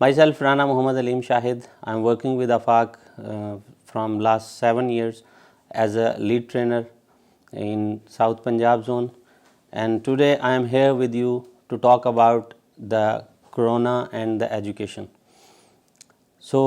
Myself Rana Muhammad Aleem Shahid. I am working with AFAQ from last 7 years as a lead trainer in South Punjab zone, and today I am here with you to talk about the corona and the education. So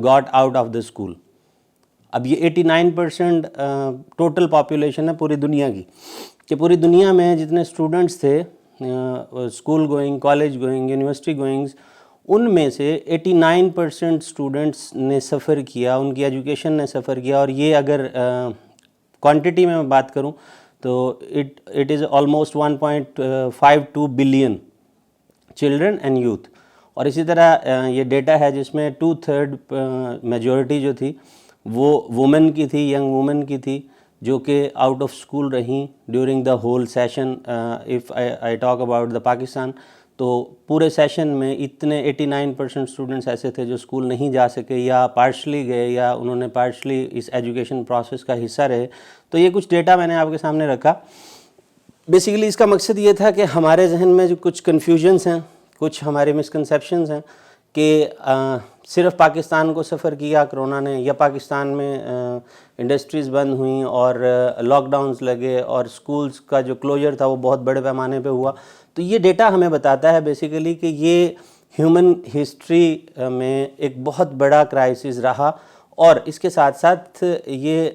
got out of the school. اب یہ 89% total population ہے پوری دنیا کی، کہ پوری دنیا میں جتنے اسٹوڈنٹس تھے school going, college going, university goings, ان میں سے 89% اسٹوڈنٹس نے سفر کیا، ان کی ایجوکیشن نے سفر کیا. اور یہ اگر کوانٹٹی میں بات کروں تو it is almost 1.52 billion children and youth. اور اسی طرح یہ ڈیٹا ہے جس میں 2/3 میجورٹی جو تھی وہ وومن کی تھی، ینگ وومن کی تھی، جو کہ آؤٹ آف اسکول رہیں during the whole session. If I talk about the Pakistan, تو پورے سیشن میں اتنے 89% اسٹوڈنٹس ایسے تھے جو اسکول نہیں جا سکے، یا پارشلی گئے، یا انہوں نے پارشلی اس ایجوکیشن پروسیس کا حصہ رہے. تو یہ کچھ ڈیٹا میں نے آپ کے سامنے رکھا. بیسیکلی اس کا مقصد یہ تھا کہ ہمارے ذہن میں جو کچھ کنفیوژنس ہیں، کچھ ہمارے مسکنسیپشنز ہیں کہ صرف پاکستان کو سفر کیا کرونا نے، یا پاکستان میں انڈسٹریز بند ہوئیں اور لاک ڈاؤنز لگے اور سکولز کا جو کلوجر تھا وہ بہت بڑے پیمانے پہ ہوا. تو یہ ڈیٹا ہمیں بتاتا ہے بیسیکلی کہ یہ ہیومن ہسٹری میں ایک بہت بڑا کرائسس رہا، اور اس کے ساتھ ساتھ یہ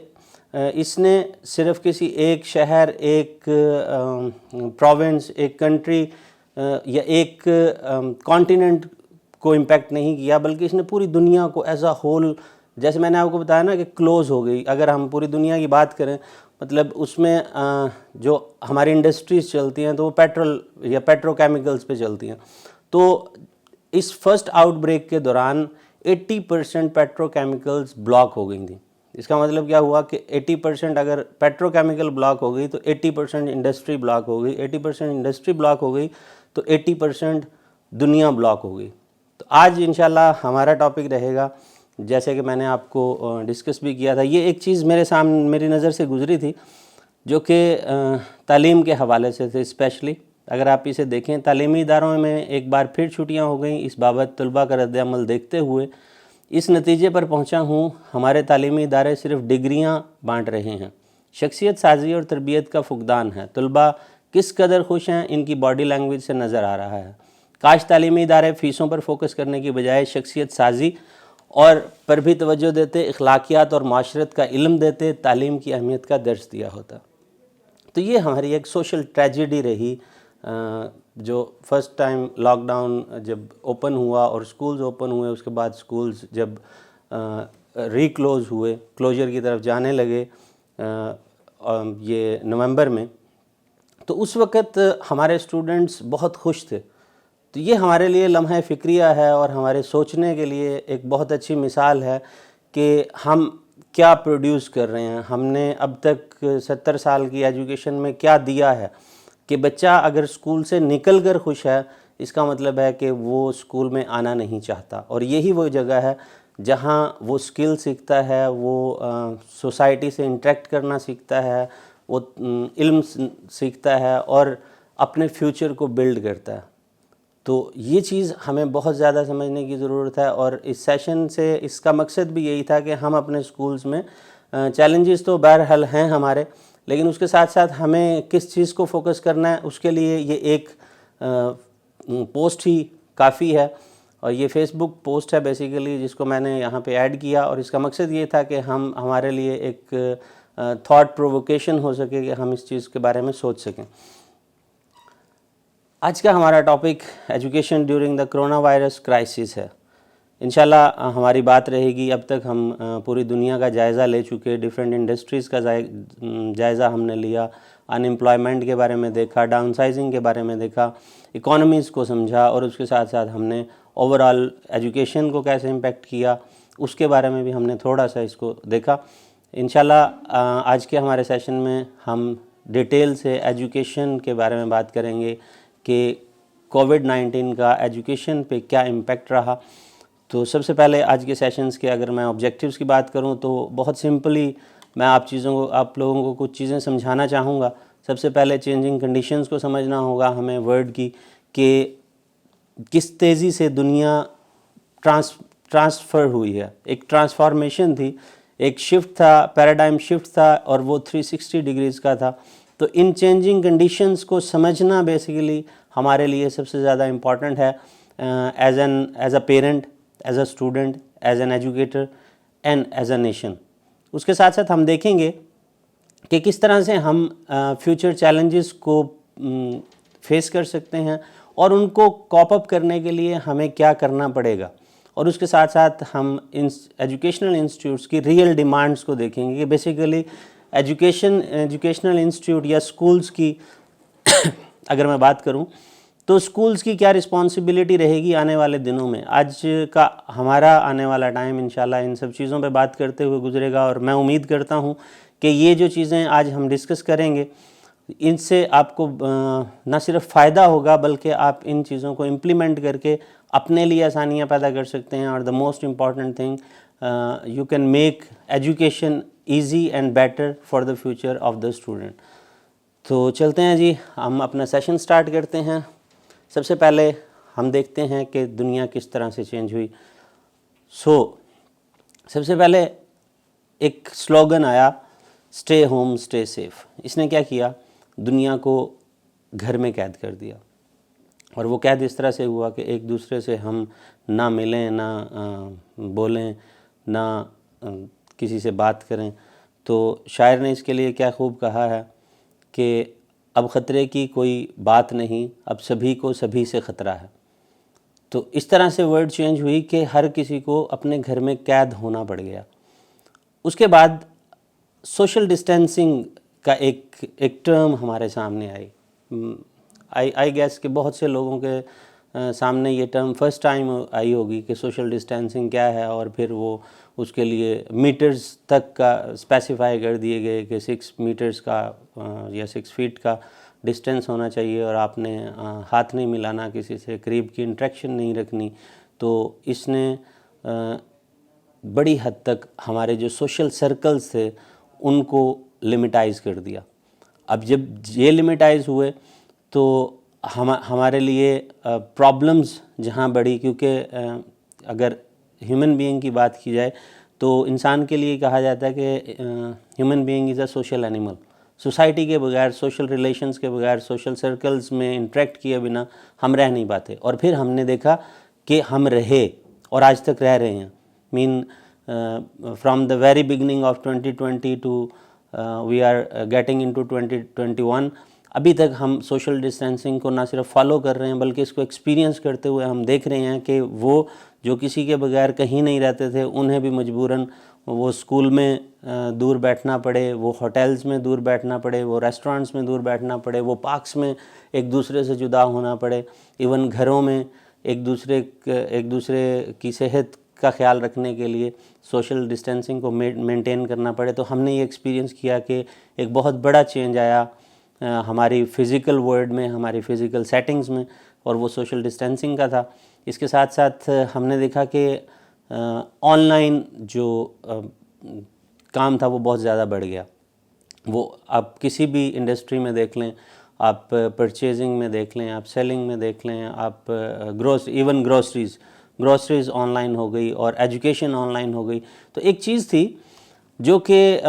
اس نے صرف کسی ایک شہر، ایک پروونس، ایک کنٹری یا ایک کانٹیننٹ کو امپیکٹ نہیں کیا، بلکہ اس نے پوری دنیا کو ایز اے ہول، جیسے میں نے آپ کو بتایا نا کہ کلوز ہو گئی. اگر ہم پوری دنیا کی بات کریں، مطلب اس میں جو ہماری انڈسٹریز چلتی ہیں تو وہ پیٹرول یا پیٹرو کیمیکلز پہ چلتی ہیں. تو اس فرسٹ آؤٹ بریک کے دوران 80% پیٹرو کیمیکلز بلاک ہو گئی تھیں. اس کا مطلب کیا ہوا کہ 80% اگر پیٹرو کیمیکل بلاک ہو گئی تو 80% انڈسٹری بلاک ہو گئی، 80% انڈسٹری بلاک ہو گئی تو 80% دنیا بلاک ہو گئی. تو آج انشاءاللہ ہمارا ٹاپک رہے گا، جیسے کہ میں نے آپ کو ڈسکس بھی کیا تھا. یہ ایک چیز میری نظر سے گزری تھی جو کہ تعلیم کے حوالے سے تھے. اسپیشلی اگر آپ اسے دیکھیں، تعلیمی اداروں میں ایک بار پھر چھٹیاں ہو گئیں. اس بابت طلباء کا رد عمل دیکھتے ہوئے اس نتیجے پر پہنچا ہوں، ہمارے تعلیمی ادارے صرف ڈگریاں بانٹ رہے ہیں، شخصیت سازی اور تربیت کا فقدان ہے. طلباء کس قدر خوش ہیں ان کی باڈی لینگویج سے نظر آ رہا ہے. کاش تعلیمی ادارے فیسوں پر فوکس کرنے کی بجائے شخصیت سازی اور پر بھی توجہ دیتے، اخلاقیات اور معاشرت کا علم دیتے، تعلیم کی اہمیت کا درس دیا ہوتا. تو یہ ہماری ایک سوشل ٹریجڈی رہی، جو فرسٹ ٹائم لاک ڈاؤن جب اوپن ہوا اور سکولز اوپن ہوئے، اس کے بعد سکولز جب ری کلوز ہوئے، کلوجر کی طرف جانے لگے یہ نومبر میں، تو اس وقت ہمارے اسٹوڈنٹس بہت خوش تھے. تو یہ ہمارے لیے لمحہ فکریہ ہے اور ہمارے سوچنے کے لیے ایک بہت اچھی مثال ہے کہ ہم کیا پروڈیوس کر رہے ہیں. ہم نے اب تک 70 سال کی ایجوکیشن میں کیا دیا ہے کہ بچہ اگر اسکول سے نکل کر خوش ہے، اس کا مطلب ہے کہ وہ اسکول میں آنا نہیں چاہتا. اور یہی وہ جگہ ہے جہاں وہ اسکل سیکھتا ہے، وہ سوسائٹی سے انٹریکٹ کرنا سیکھتا ہے، وہ علم سیکھتا ہے اور اپنے فیوچر کو بلڈ کرتا ہے. تو یہ چیز ہمیں بہت زیادہ سمجھنے کی ضرورت ہے. اور اس سیشن سے اس کا مقصد بھی یہی تھا کہ ہم اپنے سکولز میں چیلنجز تو بہرحال ہیں ہمارے، لیکن اس کے ساتھ ساتھ ہمیں کس چیز کو فوکس کرنا ہے، اس کے لیے یہ ایک پوسٹ ہی کافی ہے. اور یہ فیس بک پوسٹ ہے بیسیکلی، جس کو میں نے یہاں پہ ایڈ کیا، اور اس کا مقصد یہ تھا کہ ہمارے لیے ایک تھاٹ پروووکیشن ہو سکے کہ ہم اس چیز کے بارے میں سوچ سکیں. آج کا ہمارا topic education during the corona virus crisis ہے. انشاءاللہ ہماری بات رہے گی. اب تک ہم پوری دنیا کا جائزہ لے چکے، ڈیفرنٹ انڈسٹریز کا جائزہ ہم نے لیا، ان امپلائمنٹ کے بارے میں دیکھا، ڈاؤن سائزنگ کے بارے میں دیکھا، اکانومیز کو سمجھا، اور اس کے ساتھ ساتھ ہم نے اوور آل ایجوکیشن کو کیسے امپیکٹ کیا اس کے بارے میں بھی ہم نے تھوڑا سا اس کو دیکھا. انشاءاللہ آج کے ہمارے سیشن میں ہم ڈیٹیل سے ایجوکیشن کے بارے میں بات کریں گے کہ کووڈ-19 کا ایجوکیشن پہ کیا امپیکٹ رہا. تو سب سے پہلے آج کے سیشنز کے اگر میں آبجیکٹیوز کی بات کروں تو بہت سمپلی میں آپ لوگوں کو کچھ چیزیں سمجھانا چاہوں گا. سب سے پہلے چینجنگ کنڈیشنز کو سمجھنا ہوگا ہمیں ورڈ کی، کہ کس تیزی سے دنیا ٹرانسفر ہوئی ہے. ایک ٹرانسفارمیشن تھی، ایک شفٹ تھا، پیراڈائم شفٹ تھا، اور وہ 360 ڈگریز کا تھا. تو ان چینجنگ کنڈیشنز کو سمجھنا بیسیکلی ہمارے لیے سب سے زیادہ امپورٹنٹ ہے. As a parent, as a student, as an educator and as a nation. اس کے ساتھ ساتھ ہم دیکھیں گے کہ کس طرح سے ہم فیوچر چیلنجز کو فیس کر سکتے ہیں اور ان کو کوپ اپ کرنے کے لیے ہمیں کیا کرنا پڑے گا. اور اس کے ساتھ ساتھ ہم ایجوکیشنل انسٹیٹیوٹس کی ریئل ڈیمانڈس کو دیکھیں گے کہ بیسیکلی ایجوکیشنل انسٹیٹیوٹ یا اسکولس کی اگر میں بات کروں تو اسکولس کی کیا رسپانسبلٹی رہے گی آنے والے دنوں میں. آج کا ہمارا آنے والا ٹائم انشاءاللہ ان سب چیزوں پہ بات کرتے ہوئے گزرے گا, اور میں امید کرتا ہوں کہ یہ جو چیزیں آج ہم ڈسکس کریں گے ان سے آپ کو نہ صرف فائدہ ہوگا بلکہ آپ ان چیزوں کو امپلیمنٹ کر کے اپنے لیے آسانیاں پیدا کر سکتے ہیں. اور the most important thing you can make education easy and better for the future of the student. تو چلتے ہیں جی, ہم اپنا سیشن سٹارٹ کرتے ہیں. سب سے پہلے ہم دیکھتے ہیں کہ دنیا کس طرح سے چینج ہوئی. سب سے پہلے ایک سلوگن آیا, اسٹے ہوم اسٹے سیف. اس نے کیا کیا, دنیا کو گھر میں قید کر دیا. اور وہ قید اس طرح سے ہوا کہ ایک دوسرے سے ہم نہ ملیں, نہ بولیں, نہ کسی سے بات کریں. تو شاعر نے اس کے لیے کیا خوب کہا ہے کہ اب خطرے کی کوئی بات نہیں, اب سبھی کو سبھی سے خطرہ ہے. تو اس طرح سے ورڈ چینج ہوئی کہ ہر کسی کو اپنے گھر میں قید ہونا پڑ گیا. اس کے بعد سوشل ڈسٹینسنگ کا ایک ٹرم ہمارے سامنے آئی. آئی گیس کہ بہت سے لوگوں کے سامنے یہ ٹرم فرسٹ ٹائم آئی ہوگی کہ سوشل ڈسٹینسنگ کیا ہے, اور پھر وہ اس کے لیے میٹرز تک کا اسپیسیفائی کر دیے گئے کہ 6 میٹرز کا یا 6 فیٹ کا ڈسٹینس ہونا چاہیے, اور آپ نے ہاتھ نہیں ملانا, کسی سے قریب کی انٹریکشن نہیں رکھنی. تو اس نے بڑی حد تک ہمارے جو سوشل سرکلز تھے ان کو لمیٹائز کر دیا. اب جب یہ لمیٹائز ہوئے تو ہمارے لیے پرابلمز جہاں بڑھی, کیونکہ اگر ہیومن بینگ کی بات کی جائے تو انسان کے لیے کہا جاتا ہے کہ human being is a social animal. Society کے بغیر, سوشل ریلیشنز کے بغیر, سوشل سرکلز میں انٹریکٹ کیے بنا ہم رہ نہیں پاتے. اور پھر ہم نے دیکھا کہ ہم رہے اور آج تک رہ رہے ہیں. From the very beginning of 2020 to we are getting into 2021, ابھی تک ہم سوشل ڈسٹینسنگ کو نہ صرف فالو کر رہے ہیں بلکہ اس کو ایکسپیرینس کرتے ہوئے ہم دیکھ رہے ہیں کہ وہ جو کسی کے بغیر کہیں نہیں رہتے تھے انہیں بھی مجبوراً وہ اسکول میں دور بیٹھنا پڑے, وہ ہوٹلز میں دور بیٹھنا پڑے, وہ ریسٹورنٹس میں دور بیٹھنا پڑے, وہ پارکس میں ایک دوسرے سے جدا ہونا پڑے, ایون گھروں میں ایک دوسرے کی صحت کا خیال رکھنے کے لیے سوشل ڈسٹینسنگ کو مینٹین کرنا پڑے. تو ہم نے یہ ایکسپیرینس کیا کہ ایک بہت بڑا چینج آیا ہماری فزیکل ورلڈ میں, ہماری فزیکل سیٹنگز میں, اور وہ سوشل ڈسٹینسنگ کا تھا. اس کے ساتھ ساتھ ہم نے دیکھا کہ آن لائن جو کام تھا وہ بہت زیادہ بڑھ گیا. وہ آپ کسی بھی انڈسٹری میں دیکھ لیں, آپ پرچیزنگ میں دیکھ لیں, آپ سیلنگ میں دیکھ لیں, آپ ایون گروسریز آن لائن ہو گئی اور ایجوکیشن آن لائن ہو گئی. تو ایک چیز تھی جو کہ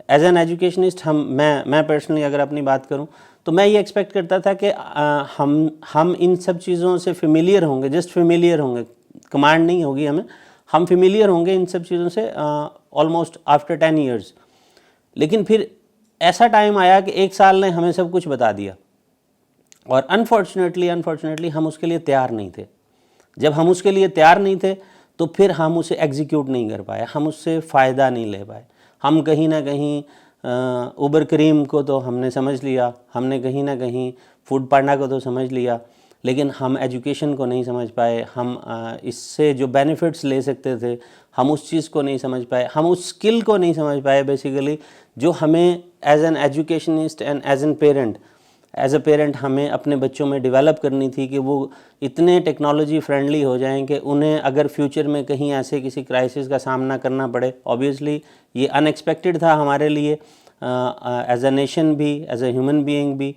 ایز این ایجوکیشنسٹ میں پرسنلی اگر اپنی بات کروں تو میں یہ ایکسپیکٹ کرتا تھا کہ ہم ان سب چیزوں سے فیملیئر ہوں گے, جسٹ فیملیئر ہوں گے, کمانڈ نہیں ہوگی ہمیں, ہم فیملیئر ہوں گے ان سب چیزوں سے آلموسٹ آفٹر 10 ایئرز. لیکن پھر ایسا ٹائم آیا کہ 1 سال نے ہمیں سب کچھ بتا دیا, اور انفارچونیٹلی ہم اس کے لیے تیار نہیں تھے. جب ہم اس کے لیے تیار نہیں تھے تو پھر ہم اسے ایگزیکیوٹ نہیں کر پائے, ہم اس سے فائدہ نہیں لے پائے. ہم کہیں نہ کہیں اوبر کریم کو تو ہم نے سمجھ لیا, ہم نے کہیں نہ کہیں فوڈ پانڈا کو تو سمجھ لیا, لیکن ہم ایجوکیشن کو نہیں سمجھ پائے. ہم اس سے جو بینیفٹس لے سکتے تھے ہم اس چیز کو نہیں سمجھ پائے, ہم اس اسکل کو نہیں سمجھ پائے بیسیکلی جو ہمیں as an educationist and as a parent ہمیں اپنے بچوں میں ڈیولپ کرنی تھی کہ وہ اتنے ٹیکنالوجی فرینڈلی ہو جائیں کہ انہیں اگر فیوچر میں کہیں ایسے کسی کرائسس کا سامنا کرنا پڑے. آبویسلی یہ ان ایکسپیکٹڈ تھا ہمارے لیے ایز اے نیشن بھی, ایز اے ہیومن بینگ بھی,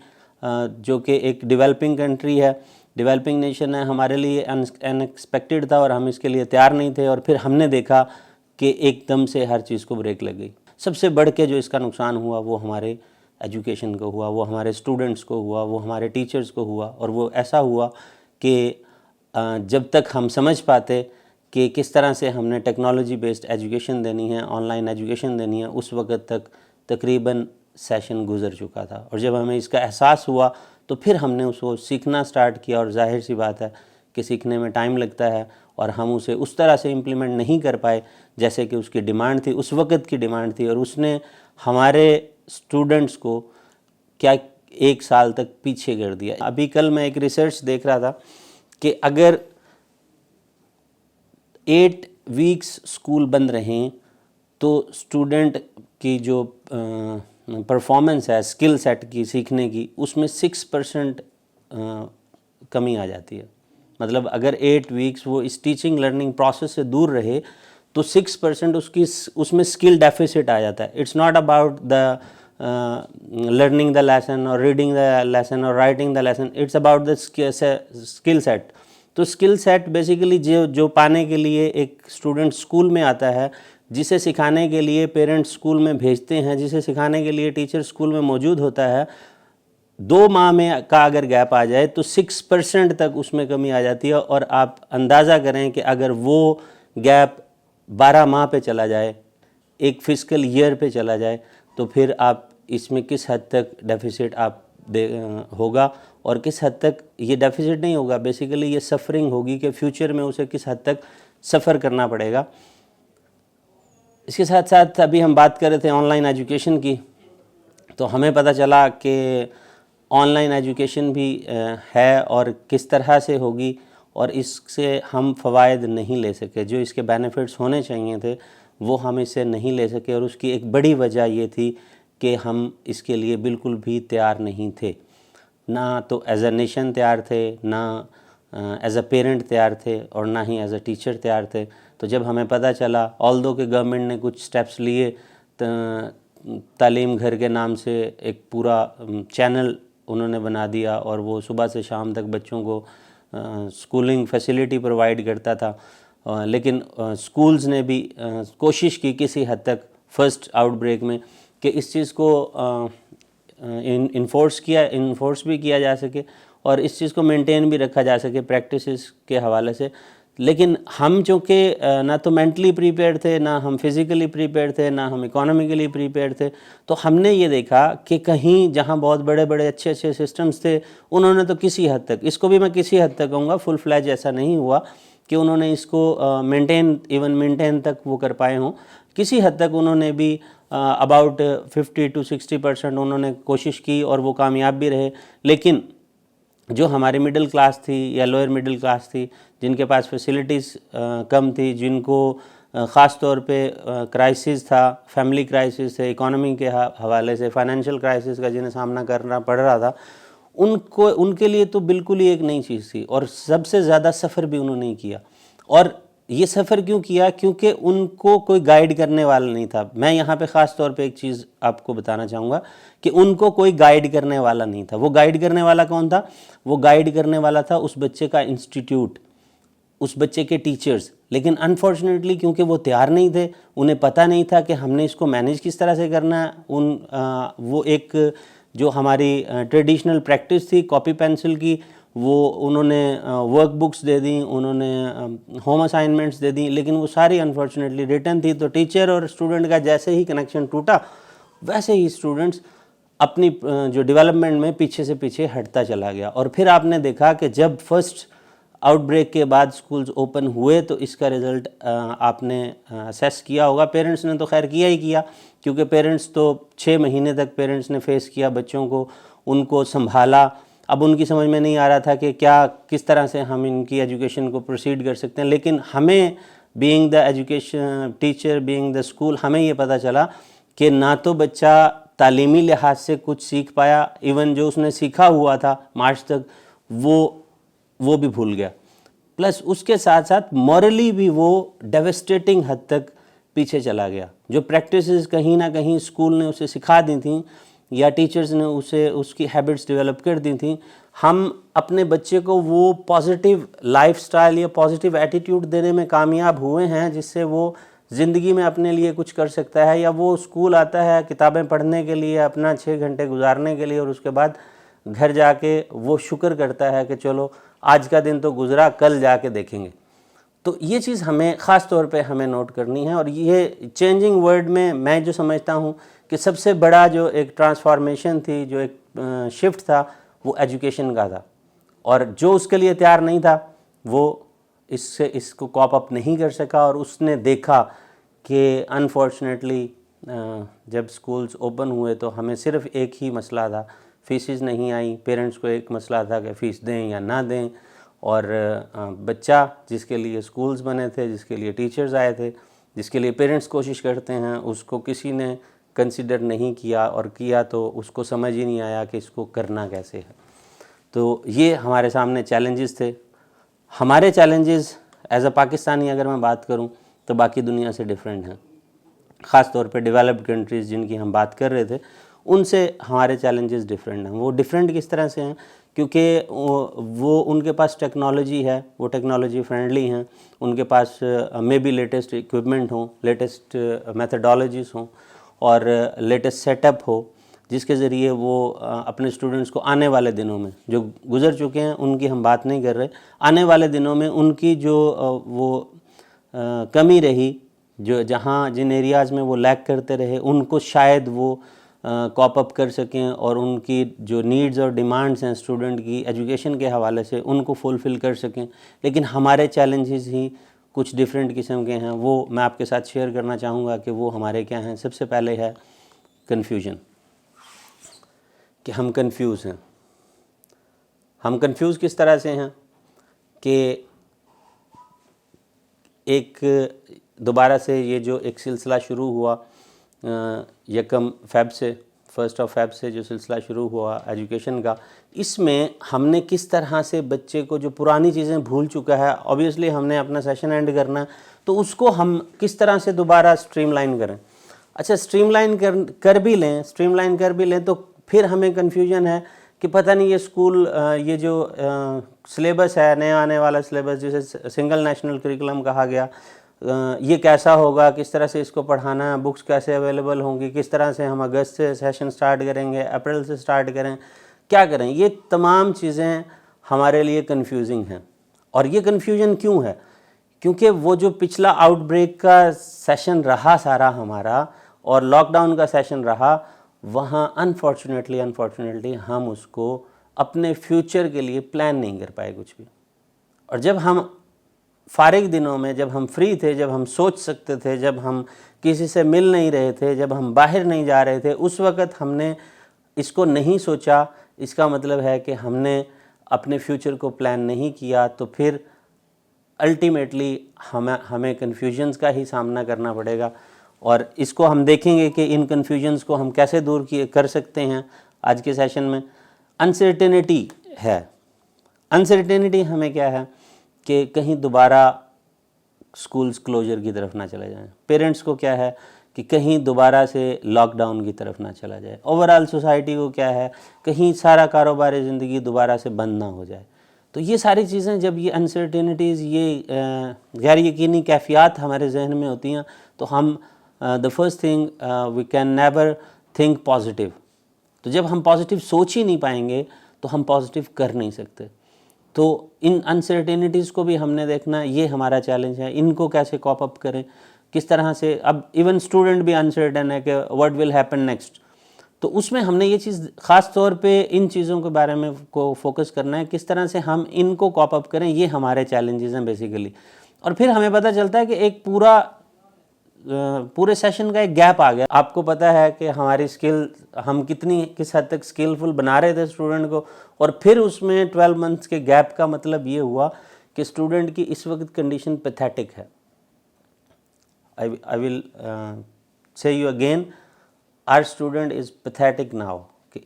جو کہ ایک ڈیولپنگ کنٹری ہے, ڈیولپنگ نیشن ہے, ہمارے لیے ان ایکسپیکٹڈ تھا اور ہم اس کے لیے تیار نہیں تھے. اور پھر ہم نے دیکھا کہ ایک دم سے ہر چیز کو بریک لگ گئی. سب سے بڑھ کے جو اس کا نقصان ہوا وہ ہمارے ایجوکیشن کو ہوا, وہ ہمارے اسٹوڈنٹس کو ہوا, وہ ہمارے ٹیچرز کو ہوا. اور وہ ایسا ہوا کہ جب تک ہم سمجھ پاتے کہ کس طرح سے ہم نے ٹیکنالوجی بیسڈ ایجوکیشن دینی ہے، آن لائن ایجوکیشن دینی ہے، اس وقت تک تقریباً سیشن گزر چکا تھا، اور جب ہمیں اس کا احساس ہوا تو پھر ہم نے اس کو سیکھنا سٹارٹ کیا، اور ظاہر سی بات ہے کہ سیکھنے میں ٹائم لگتا ہے، اور ہم اسے اس طرح سے امپلیمنٹ نہیں کر پائے جیسے کہ اس کی ڈیمانڈ تھی، اس وقت کی ڈیمانڈ تھی، اور اس نے ہمارے اسٹوڈنٹس کو کیا 1 سال تک پیچھے کر دیا۔ ابھی کل میں ایک ریسرچ دیکھ رہا تھا کہ اگر 8 ویکس اسکول بند رہیں تو اسٹوڈنٹ کی جو پرفارمنس ہے اسکل سیٹ کی سیکھنے کی، اس میں 6% کمی آ جاتی ہے۔ مطلب اگر 8 ویکس وہ اس ٹیچنگ لرننگ پروسیس سے دور رہے تو 6% اس میں اسکل ڈیفیسٹ آ جاتا ہے۔ It's not about the learning the lesson اور ریڈنگ دا لیسن اور writing the lesson, it's about the skill set. تو اسکل سیٹ بیسیکلی جو پانے کے لیے ایک اسٹوڈنٹ اسکول میں آتا ہے، جسے سکھانے کے لیے پیرنٹس اسکول میں بھیجتے ہیں، جسے سکھانے کے لیے ٹیچر اسکول میں موجود ہوتا ہے، 2 ماہ میں کا اگر گیپ آ جائے تو 6% تک اس میں کمی آ جاتی ہے، اور آپ اندازہ کریں کہ اگر وہ گیپ 12 ماہ پہ چلا جائے، ایک فسکل ایئر پہ چلا جائے، تو پھر آپ اس میں کس حد تک ڈیفیسٹ آپ ہوگا، اور کس حد تک یہ ڈیفیسٹ نہیں ہوگا، بیسیکلی یہ سفرنگ ہوگی کہ فیوچر میں اسے کس حد تک سفر کرنا پڑے گا۔ اس کے ساتھ ساتھ ابھی ہم بات کر رہے تھے آن لائن ایجوکیشن کی، تو ہمیں پتہ چلا کہ آن لائن ایجوکیشن بھی ہے اور کس طرح سے ہوگی، اور اس سے ہم فوائد نہیں لے سکے، جو اس کے بینیفٹس ہونے چاہیے تھے وہ ہم اس سے نہیں لے سکے، اور اس کی ایک بڑی وجہ یہ تھی کہ ہم اس کے لیے بالکل بھی تیار نہیں تھے، نہ تو ایز اے نیشن تیار تھے، نہ ایز اے پیرنٹ تیار تھے، اور نہ ہی ایز اے ٹیچر تیار تھے۔ تو جب ہمیں پتہ چلا، آلدو کہ گورنمنٹ نے کچھ سٹیپس لیے، تعلیم گھر کے نام سے ایک پورا چینل انہوں نے بنا دیا، اور وہ صبح سے شام تک بچوں کو اسکولنگ فیسیلیٹی پرووائڈ کرتا تھا، لیکن اسکولز نے بھی کوشش کی کسی حد تک فرسٹ آؤٹ بریک میں کہ اس چیز کو انفورس بھی کیا جا سکے، اور اس چیز کو مینٹین بھی رکھا جا سکے پریکٹسز کے حوالے سے۔ لیکن ہم چونکہ نہ تو مینٹلی پریپیئر تھے، نہ ہم فزیکلی پریپیئر تھے، نہ ہم اکانومیکلی پریپیئر تھے، تو ہم نے یہ دیکھا کہ کہیں جہاں بہت بڑے بڑے اچھے سسٹمز تھے، انہوں نے تو کسی حد تک، اس کو بھی میں کسی حد تک کہوں گا، فل فلیج ایسا نہیں ہوا کہ انہوں نے اس کو مینٹین تک وہ کر پائے ہوں، کسی حد تک انہوں نے بھی اباؤٹ 50 to 60% انہوں نے کوشش کی، اور وہ کامیاب بھی رہے۔ لیکن جو ہماری مڈل کلاس تھی یا لوئر مڈل کلاس تھی، جن کے پاس فیسلٹیز کم تھی، جن کو خاص طور پہ کرائسس تھا، فیملی کرائسس تھے، اکانومی کے حوالے سے فائنینشیل کرائسس کا جنہیں سامنا کرنا پڑ رہا تھا، ان کے لیے تو بالکل ہی ایک نئی چیز تھی، اور سب سے زیادہ سفر بھی انہوں نے کیا۔ اور یہ سفر کیوں کیا؟ کیونکہ ان کو کوئی گائیڈ کرنے والا نہیں تھا۔ میں یہاں پہ خاص طور پہ ایک چیز آپ کو بتانا چاہوں گا کہ ان کو کوئی گائیڈ کرنے والا نہیں تھا۔ وہ گائیڈ کرنے والا کون تھا؟ وہ گائیڈ کرنے والا تھا اس بچے کا انسٹیٹیوٹ، اس بچے کے ٹیچرز۔ لیکن انفارچونیٹلی کیونکہ وہ تیار نہیں تھے، انہیں پتہ نہیں تھا کہ ہم نے اس کو مینیج کس طرح سے کرنا ہے، وہ ایک جو ہماری ٹریڈیشنل پریکٹس تھی کاپی پینسل کی، وہ انہوں نے ورک بکس دے دیں، انہوں نے ہوم اسائنمنٹس دے دیں، لیکن وہ ساری انفارچونیٹلی ریٹن تھی۔ تو ٹیچر اور اسٹوڈنٹ کا جیسے ہی کنیکشن ٹوٹا، ویسے ہی اسٹوڈنٹس اپنی جو ڈیولپمنٹ میں پیچھے سے پیچھے ہٹتا چلا گیا۔ اور پھر آپ نے دیکھا کہ جب فرسٹ آؤٹ بریک کے بعد سکولز اوپن ہوئے تو اس کا رزلٹ آپ نے اسیس کیا ہوگا۔ پیرنٹس نے تو خیر کیا ہی کیا، کیونکہ پیرنٹس تو 6 مہینے تک پیرنٹس نے فیس کیا بچوں کو، ان کو سنبھالا۔ اب ان کی سمجھ میں نہیں آ رہا تھا کہ کس طرح سے ہم ان کی ایجوکیشن کو پروسیڈ کر سکتے ہیں، لیکن ہمیں being the education teacher, being the school, ہمیں یہ پتہ چلا کہ نہ تو بچہ تعلیمی لحاظ سے کچھ سیکھ پایا، ایون جو اس نے سیکھا ہوا تھا مارچ تک وہ بھی بھول گیا، پلس اس کے ساتھ ساتھ مورلی بھی وہ ڈیوسٹیٹنگ حد تک پیچھے چلا گیا۔ جو پریکٹسز کہیں نہ کہیں اسکول نے اسے سکھا دی تھیں یا ٹیچرز نے اس کی ہیبٹس ڈیولپ کر دی تھیں، ہم اپنے بچے کو وہ پازیٹیو لائف سٹائل یا پازیٹیو ایٹیٹیوڈ دینے میں کامیاب ہوئے ہیں جس سے وہ زندگی میں اپنے لیے کچھ کر سکتا ہے، یا وہ اسکول آتا ہے کتابیں پڑھنے کے لیے، اپنا 6 گھنٹے گزارنے کے لیے، اور اس کے بعد گھر جا کے وہ شکر کرتا ہے کہ چلو آج کا دن تو گزرا، کل جا کے دیکھیں گے۔ تو یہ چیز ہمیں خاص طور پہ ہمیں نوٹ کرنی ہے. اور یہ چینجنگ ورلڈ میں جو سمجھتا ہوں کہ سب سے بڑا جو ایک ٹرانسفارمیشن تھی, جو ایک شفٹ تھا, وہ ایجوکیشن کا تھا. اور جو اس کے لیے تیار نہیں تھا وہ اس کو کاپ اپ نہیں کر سکا, اور اس نے دیکھا کہ انفارچونیٹلی جب سکولز اوپن ہوئے تو ہمیں صرف ایک ہی مسئلہ تھا, فیسز نہیں آئیں. پیرنٹس کو ایک مسئلہ تھا کہ فیس دیں یا نہ دیں, اور بچہ جس کے لیے سکولز بنے تھے, جس کے لیے ٹیچرز آئے تھے, جس کے لیے پیرنٹس کوشش کرتے ہیں, اس کو کسی نے کنسیڈر نہیں کیا, اور کیا تو اس کو سمجھ ہی نہیں آیا کہ اس کو کرنا کیسے ہے. تو یہ ہمارے سامنے چیلنجز تھے. ہمارے چیلنجز ایز اے پاکستانی اگر میں بات کروں تو باقی دنیا سے ڈیفرنٹ ہیں. خاص طور پہ ڈیولپڈ کنٹریز جن کی ہم بات کر رہے تھے, ان سے ہمارے چیلنجز ڈیفرنٹ ہیں. وہ ڈیفرنٹ کس طرح سے ہیں؟ کیونکہ وہ ان کے پاس ٹیکنالوجی ہے, وہ ٹیکنالوجی فرینڈلی ہیں, ان کے پاس مے بی لیٹسٹ ایکوپمنٹ ہوں, لیٹسٹ میتھڈالوجیز ہوں, اور لیٹسٹ سیٹ اپ ہو, جس کے ذریعے وہ اپنے اسٹوڈنٹس کو آنے والے دنوں میں, جو گزر چکے ہیں ان کی ہم بات نہیں کر رہے, آنے والے دنوں میں ان کی جو وہ کمی رہی, جو جن ایریاز میں وہ لیک کرتے رہے, ان کو شاید وہ کاپ اپ کر سکیں, اور ان کی جو نیڈز اور ڈیمانڈز ہیں اسٹوڈنٹ کی ایجوکیشن کے حوالے سے ان کو فلفل کر سکیں. لیکن ہمارے چیلنجز ہی کچھ ڈیفرنٹ قسم کے ہیں. وہ میں آپ کے ساتھ شیئر کرنا چاہوں گا کہ وہ ہمارے کیا ہیں. سب سے پہلے ہے کنفیوژن, کہ ہم کنفیوز ہیں. ہم کنفیوز کس طرح سے ہیں کہ ایک دوبارہ سے یہ جو ایک سلسلہ شروع ہوا 1 فیب سے, 1 فیب سے جو سلسلہ شروع ہوا ایجوکیشن کا, اس میں ہم نے کس طرح سے بچے کو جو پرانی چیزیں بھول چکا ہے, obviously ہم نے اپنا سیشن اینڈ کرنا ہے, تو اس کو ہم کس طرح سے دوبارہ سٹریم لائن کریں. اچھا سٹریم لائن کر بھی لیں تو پھر ہمیں کنفیوژن ہے کہ پتہ نہیں یہ اسکول یہ جو سلیبس ہے, نیا آنے والا سلیبس جسے سنگل نیشنل کریکولم کہا گیا, یہ کیسا ہوگا, کس طرح سے اس کو پڑھانا ہے, بکس کیسے اویلیبل ہوں گی, کس طرح سے ہم اگست سے سیشن سٹارٹ کریں گے, اپریل سے سٹارٹ کریں, کیا کریں. یہ تمام چیزیں ہمارے لیے کنفیوزنگ ہیں. اور یہ کنفیوژن کیوں ہے؟ کیونکہ وہ جو پچھلا آؤٹ بریک کا سیشن رہا سارا ہمارا, اور لاک ڈاؤن کا سیشن رہا, وہاں انفارچونیٹلی ہم اس کو اپنے فیوچر کے لیے پلان نہیں کر پائے کچھ بھی. اور جب ہم فارغ دنوں میں, جب ہم فری تھے, جب ہم سوچ سکتے تھے, جب ہم کسی سے مل نہیں رہے تھے, جب ہم باہر نہیں جا رہے تھے, اس وقت ہم نے اس کو نہیں سوچا. اس کا مطلب ہے کہ ہم نے اپنے فیوچر کو پلان نہیں کیا, تو پھر الٹیمیٹلی ہمیں کنفیوژنز کا ہی سامنا کرنا پڑے گا. اور اس کو ہم دیکھیں گے کہ ان کنفیوژنز کو ہم کیسے دور کر سکتے ہیں. آج کے سیشن میں انسرٹینٹی ہے. انسرٹینٹی ہمیں کیا ہے کہ کہیں دوبارہ سکولز کلوجر کی طرف نہ چلے جائیں. پیرنٹس کو کیا ہے کہ کہیں دوبارہ سے لاک ڈاؤن کی طرف نہ چلا جائے. اوورآل سوسائٹی کو کیا ہے کہیں سارا کاروباری زندگی دوبارہ سے بند نہ ہو جائے. تو یہ ساری چیزیں جب یہ انسرٹینٹیز, یہ غیر یقینی کیفیات ہمارے ذہن میں ہوتی ہیں, تو ہم the first thing we can never think positive. تو جب ہم پازیٹیو سوچ ہی نہیں پائیں گے تو ہم پازیٹیو کر نہیں سکتے. تو ان انسرٹینٹیز کو بھی ہم نے دیکھنا, یہ ہمارا چیلنج ہے. ان کو کیسے کاپ اپ کریں, کس طرح سے. اب ایون اسٹوڈنٹ بھی انسرٹن ہے کہ what will happen next. تو اس میں ہم نے یہ چیز خاص طور پہ ان چیزوں کے بارے میں کو فوکس کرنا ہے, کس طرح سے ہم ان کو کاپ اپ کریں. یہ ہمارے چیلنجز ہیں بیسیکلی. اور پھر ہمیں پتہ چلتا ہے کہ ایک پورے سیشن کا ایک گیپ آ گیا. آپ کو پتہ ہے کہ ہماری سکل, ہم کس حد تک سکلفل بنا رہے تھے اسٹوڈنٹ کو, اور پھر اس میں 12 منتھس کے گیپ کا مطلب یہ ہوا کہ اسٹوڈنٹ کی اس وقت کنڈیشن پیتھیٹک ہے. I will say you again, our student is pathetic now. کہ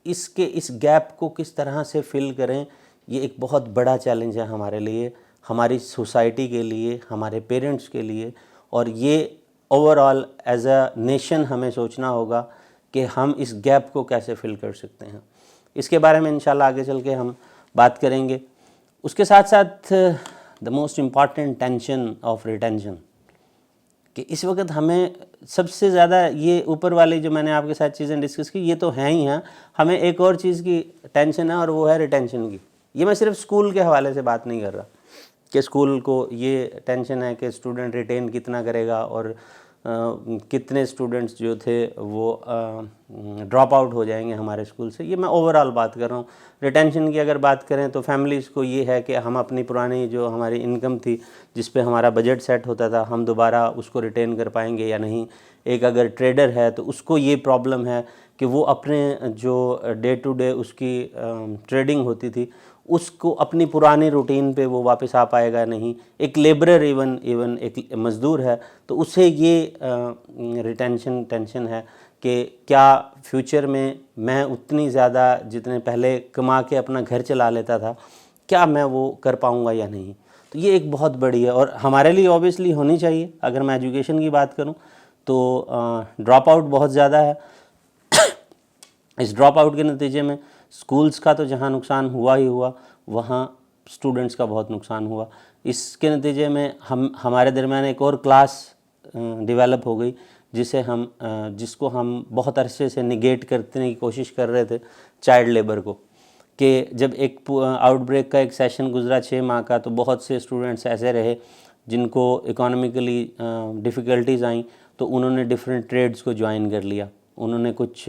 اس گیپ کو کس طرح سے فل کریں, یہ ایک بہت بڑا چیلنج ہے ہمارے لیے, ہماری سوسائٹی کے لیے, ہمارے پیرنٹس کے لیے. اور یہ over all as a nation ہمیں سوچنا ہوگا کہ ہم اس گیپ کو کیسے فل کر سکتے ہیں. اس کے بارے میں انشاءاللہ آگے چل کے ہم بات کریں گے. اس کے ساتھ ساتھ the most important tension of retention, کہ اس وقت ہمیں سب سے زیادہ یہ اوپر والی جو میں نے آپ کے ساتھ چیزیں ڈسکس کی یہ تو ہیں ہی ہیں, ہمیں ایک اور چیز کی ٹینشن ہے اور وہ ہے ریٹینشن کی. یہ میں صرف اسکول کے حوالے سے بات نہیں کر رہا, کہ اسکول کو یہ ٹینشن ہے کہ اسٹوڈنٹ ریٹین کتنا کرے گا اور کتنے اسٹوڈنٹس جو تھے وہ ڈراپ آؤٹ ہو جائیں گے ہمارے اسکول سے. یہ میں اوور آل بات کر رہا ہوں. ریٹینشن کی اگر بات کریں تو فیملیز کو یہ ہے کہ ہم اپنی پرانی جو ہماری انکم تھی جس پہ ہمارا بجٹ سیٹ ہوتا تھا ہم دوبارہ اس کو ریٹین کر پائیں گے یا نہیں. ایک اگر ٹریڈر ہے تو اس کو یہ پرابلم ہے کہ وہ اپنے جو ڈے ٹو ڈے اس کی ٹریڈنگ ہوتی تھی اس کو اپنی پرانی روٹین پہ وہ واپس آ پائے گا نہیں. ایک لیبرر ایون ایک مزدور ہے تو اسے یہ ٹینشن ہے کہ کیا فیوچر میں اتنی زیادہ جتنے پہلے کما کے اپنا گھر چلا لیتا تھا کیا میں وہ کر پاؤں گا یا نہیں. تو یہ ایک بہت بڑی ہے اور ہمارے لیے اوبیسلی ہونی چاہیے. اگر میں ایجوکیشن کی بات کروں تو ڈراپ آؤٹ بہت زیادہ ہے. اس ڈراپ آؤٹ کے نتیجے میں اسکولس کا تو جہاں نقصان ہوا ہی ہوا وہاں اسٹوڈنٹس کا بہت نقصان ہوا. اس کے نتیجے میں ہمارے درمیان ایک اور کلاس ڈیولپ ہو گئی جس کو ہم بہت عرصے سے نگیٹ کرنے کی کوشش کر رہے تھے, چائلڈ لیبر کو. کہ جب ایک آؤٹ بریک کا ایک سیشن گزرا 6 ماہ کا تو بہت سے اسٹوڈنٹس ایسے رہے جن کو اکانومیکلی ڈیفیکلٹیز آئیں تو انہوں نے ڈیفرنٹ ٹریڈز کو جوائن کر لیا. انہوں نے کچھ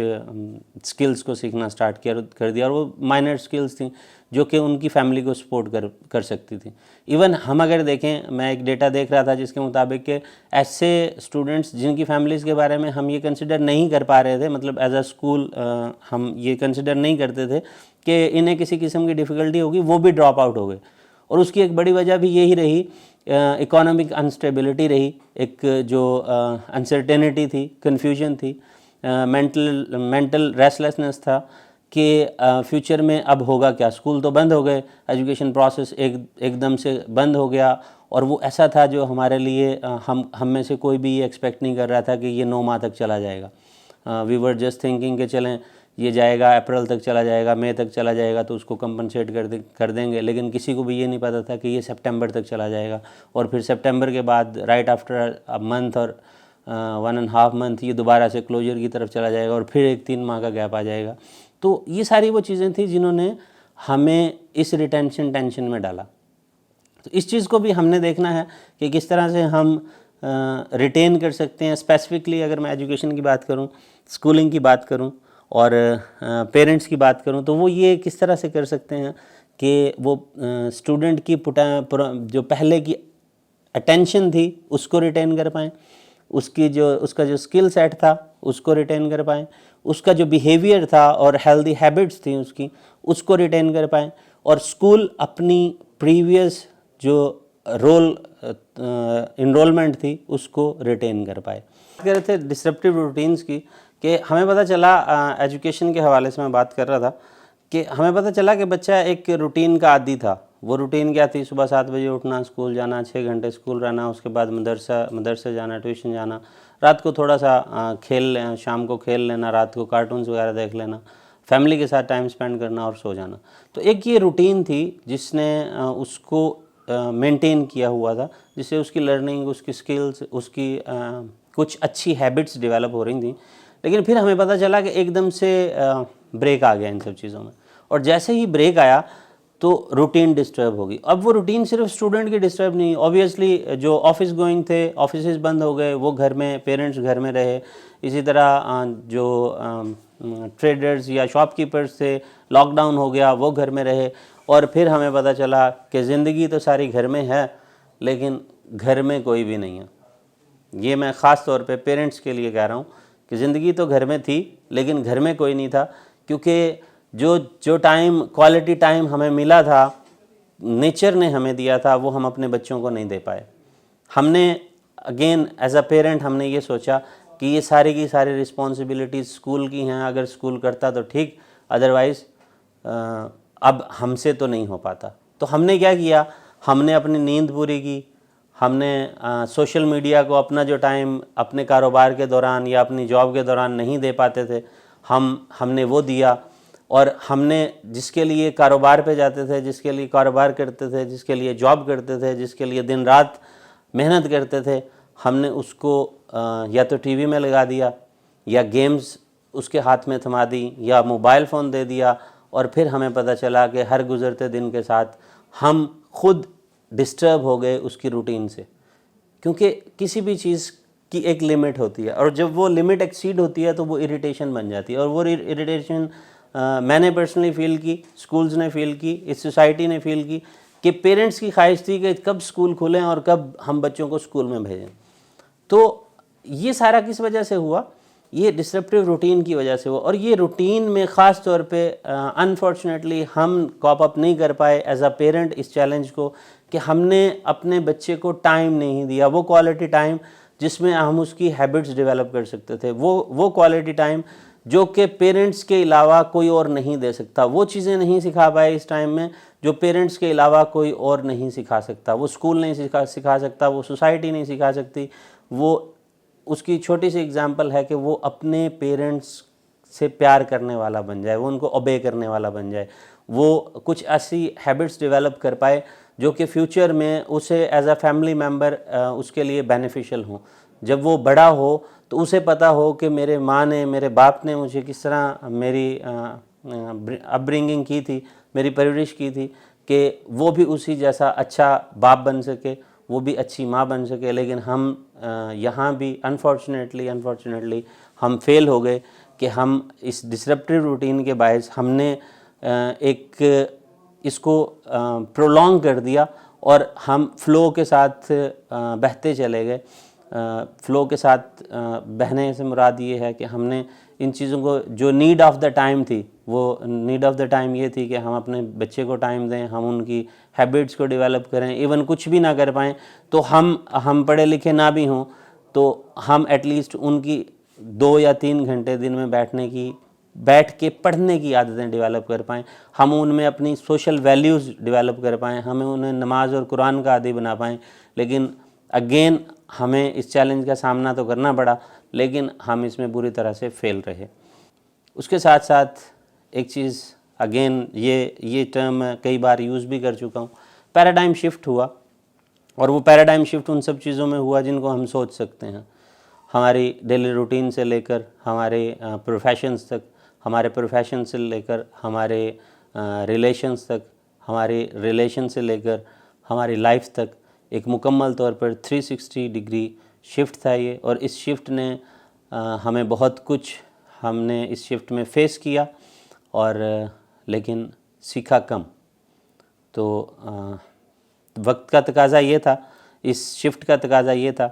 سکلز کو سیکھنا سٹارٹ کر دیا اور وہ مائنر سکلز تھیں جو کہ ان کی فیملی کو سپورٹ کر سکتی تھیں. ایون ہم اگر دیکھیں, میں ایک ڈیٹا دیکھ رہا تھا جس کے مطابق کہ ایسے اسٹوڈنٹس جن کی فیملیز کے بارے میں ہم یہ کنسیڈر نہیں کر پا رہے تھے, مطلب ایز اے اسکول ہم یہ کنسیڈر نہیں کرتے تھے کہ انہیں کسی قسم کی ڈیفیکلٹی ہوگی, وہ بھی ڈراپ آؤٹ ہو گئے. اور اس کی ایک بڑی وجہ بھی یہی رہی, اکانومک انسٹیبلٹی رہی, ایک جو انسرٹینٹی تھی, کنفیوژن تھی, مینٹل ریسٹلیسنس تھا کہ فیوچر میں اب ہوگا کیا. اسکول تو بند ہو گئے, ایجوکیشن پروسیس ایک دم سے بند ہو گیا اور وہ ایسا تھا جو ہمارے لیے ہم میں سے کوئی بھی یہ ایکسپیکٹ نہیں کر رہا تھا کہ یہ 9 ماہ تک چلا جائے گا. وی ور جسٹ تھنکنگ کہ چلیں یہ جائے گا, اپریل تک چلا جائے گا, مئی تک چلا جائے گا تو اس کو کمپنسیٹ کر دیں گے. لیکن کسی کو بھی یہ نہیں پتہ تھا کہ یہ سپٹمبر تک چلا جائے گا اور پھر سپٹمبر کے بعد رائٹ آفٹر منتھ اور 1.5 منتھ یہ دوبارہ سے کلوجر کی طرف چلا جائے گا اور پھر ایک 3 ماہ کا گیپ آ جائے گا. تو یہ ساری وہ چیزیں تھیں جنہوں نے ہمیں اس ٹینشن میں ڈالا. تو اس چیز کو بھی ہم نے دیکھنا ہے کہ کس طرح سے ہم ریٹین کر سکتے ہیں. اسپیسیفکلی اگر میں ایجوکیشن کی بات کروں, اسکولنگ کی بات کروں اور پیرنٹس کی بات کروں تو وہ یہ کس طرح سے کر سکتے ہیں کہ وہ اسٹوڈنٹ کی جو پہلے کی اٹینشن تھی اس کو ریٹین کر پائیں, اس کا جو اسکل سیٹ تھا اس کو ریٹین کر پائیں, اس کا جو بیہیویئر تھا اور ہیلدی ہیبٹس تھیں اس کو ریٹین کر پائیں, اور اسکول اپنی پریویس جو انرولمنٹ تھی اس کو ریٹین کر پائے. بات کر رہے تھے ڈسرپٹیو روٹینز کی کہ ہمیں پتہ چلا, ایجوکیشن کے حوالے سے میں بات کر رہا تھا کہ ہمیں پتہ چلا کہ بچہ ایک روٹین کا عادی تھا. وہ روٹین کیا تھی؟ صبح 7 بجے اٹھنا, اسکول جانا, 6 گھنٹے اسکول رہنا, اس کے بعد مدرسہ جانا, ٹیوشن جانا, رات کو تھوڑا سا شام کو کھیل لینا, رات کو کارٹونز وغیرہ دیکھ لینا, فیملی کے ساتھ ٹائم سپینڈ کرنا اور سو جانا. تو ایک یہ روٹین تھی جس نے اس کو مینٹین کیا ہوا تھا, جس سے اس کی لرننگ, اس کی سکلز, اس کی کچھ اچھی ہیبٹس ڈیولپ ہو رہی تھیں. لیکن پھر ہمیں پتہ چلا کہ ایک دم سے بریک آ گیا ان سب چیزوں میں, اور جیسے ہی بریک آیا تو روٹین ڈسٹرب ہوگی. اب وہ روٹین صرف اسٹوڈنٹ کی ڈسٹرب نہیں, اوبیسلی جو آفس گوئنگ تھے آفیسز بند ہو گئے, وہ گھر میں, پیرنٹس گھر میں رہے. اسی طرح جو ٹریڈرز یا شاپ کیپرز تھے, لاک ڈاؤن ہو گیا, وہ گھر میں رہے. اور پھر ہمیں پتہ چلا کہ زندگی تو ساری گھر میں ہے لیکن گھر میں کوئی بھی نہیں ہے. یہ میں خاص طور پہ پیرنٹس کے لیے کہہ رہا ہوں کہ زندگی تو گھر میں تھی لیکن گھر میں کوئی نہیں تھا, کیونکہ جو ٹائم, کوالٹی ٹائم ہمیں ملا تھا, نیچر نے ہمیں دیا تھا, وہ ہم اپنے بچوں کو نہیں دے پائے. ہم نے اگین ایز اے پیرنٹ ہم نے یہ سوچا کہ یہ ساری کی ساری رسپانسبلٹیز اسکول کی ہیں, اگر اسکول کرتا تو ٹھیک, ادروائز اب ہم سے تو نہیں ہو پاتا. تو ہم نے کیا کیا, ہم نے اپنی نیند پوری کی, ہم نے سوشل میڈیا کو اپنا جو ٹائم اپنے کاروبار کے دوران یا اپنی جاب کے دوران نہیں دے پاتے تھے ہم نے وہ دیا. اور ہم نے جس کے لیے کاروبار پہ جاتے تھے, جس کے لیے کاروبار کرتے تھے, جس کے لیے جاب کرتے تھے, جس کے لیے دن رات محنت کرتے تھے, ہم نے اس کو یا تو ٹی وی میں لگا دیا یا گیمز اس کے ہاتھ میں تھما دی یا موبائل فون دے دیا. اور پھر ہمیں پتہ چلا کہ ہر گزرتے دن کے ساتھ ہم خود ڈسٹرب ہو گئے اس کی روٹین سے، کیونکہ کسی بھی چیز کی ایک لمٹ ہوتی ہے، اور جب وہ لمٹ ایکسیڈ ہوتی ہے تو وہ اریٹیشن بن جاتی ہے، اور وہ اریٹیشن میں نے پرسنلی فیل کی، سکولز نے فیل کی، اس سوسائٹی نے فیل کی، کہ پیرنٹس کی خواہش تھی کہ کب سکول کھلیں اور کب ہم بچوں کو سکول میں بھیجیں۔ تو یہ سارا کس وجہ سے ہوا؟ یہ ڈسرپٹیو روٹین کی وجہ سے ہوا، اور یہ روٹین میں خاص طور پہ انفارچونیٹلی ہم کاپ اپ نہیں کر پائے ایز اے پیرنٹ اس چیلنج کو، کہ ہم نے اپنے بچے کو ٹائم نہیں دیا، وہ کوالٹی ٹائم جس میں ہم اس کی ہیبٹس ڈیولپ کر سکتے تھے، وہ کوالٹی ٹائم جو کہ پیرنٹس کے علاوہ کوئی اور نہیں دے سکتا، وہ چیزیں نہیں سکھا پائے اس ٹائم میں جو پیرنٹس کے علاوہ کوئی اور نہیں سکھا سکتا، وہ اسکول نہیں سکھا سکتا، وہ سوسائٹی نہیں سکھا سکتی۔ وہ اس کی چھوٹی سی اگزامپل ہے کہ وہ اپنے پیرنٹس سے پیار کرنے والا بن جائے، وہ ان کو اوبے کرنے والا بن جائے، وہ کچھ ایسی ہیبٹس ڈیولپ کر پائے جو کہ فیوچر میں اسے ایز اے فیملی ممبر اس کے لیے بینیفیشل ہوں۔ جب وہ بڑا ہو تو اسے پتہ ہو کہ میرے ماں نے، میرے باپ نے مجھے کس طرح میری اپ برنگنگ کی تھی، میری پرورش کی تھی، کہ وہ بھی اسی جیسا اچھا باپ بن سکے، وہ بھی اچھی ماں بن سکے۔ لیکن ہم یہاں بھی انفارچونیٹلی ہم فیل ہو گئے کہ ہم اس ڈسرپٹیو روٹین کے باعث ہم نے ایک اس کو پرولونگ کر دیا، اور ہم فلو کے ساتھ بہتے چلے گئے۔ فلو کے ساتھ بہنے سے مراد یہ ہے کہ ہم نے ان چیزوں کو، جو نیڈ آف دا ٹائم تھی، وہ نیڈ آف دا ٹائم یہ تھی کہ ہم اپنے بچے کو ٹائم دیں، ہم ان کی ہیبٹس کو ڈیولپ کریں، ایون کچھ بھی نہ کر پائیں تو ہم پڑھے لکھے نہ بھی ہوں تو ہم ایٹ لیسٹ ان کی 2 یا 3 گھنٹے دن میں بیٹھ کے پڑھنے کی عادتیں ڈیولپ کر پائیں، ہم ان میں اپنی سوشل ویلیوز ڈیولپ کر پائیں، ہمیں انہیں نماز اور قرآن کا عادی بنا پائیں۔ لیکن اگین ہمیں اس چیلنج کا سامنا تو کرنا پڑا، لیکن ہم اس میں بری طرح سے فیل رہے۔ اس کے ساتھ ساتھ ایک چیز، اگین یہ ٹرم میں کئی بار یوز بھی کر چکا ہوں، پیراڈائم شفٹ ہوا، اور وہ پیراڈائم شفٹ ان سب چیزوں میں ہوا جن کو ہم سوچ سکتے ہیں، ہماری ڈیلی روٹین سے لے کر ہمارے پروفیشنز تک، ہمارے پروفیشن سے لے کر ہمارے ریلیشنز تک، ہمارے ریلیشن سے لے کر ہماری لائف تک، ایک مکمل طور پر 360 ڈگری شفٹ تھا یہ، اور اس شفٹ نے ہمیں بہت کچھ، ہم نے اس شفٹ میں فیس کیا، اور لیکن سیکھا کم۔ تو وقت کا تقاضا یہ تھا، اس شفٹ کا تقاضا یہ تھا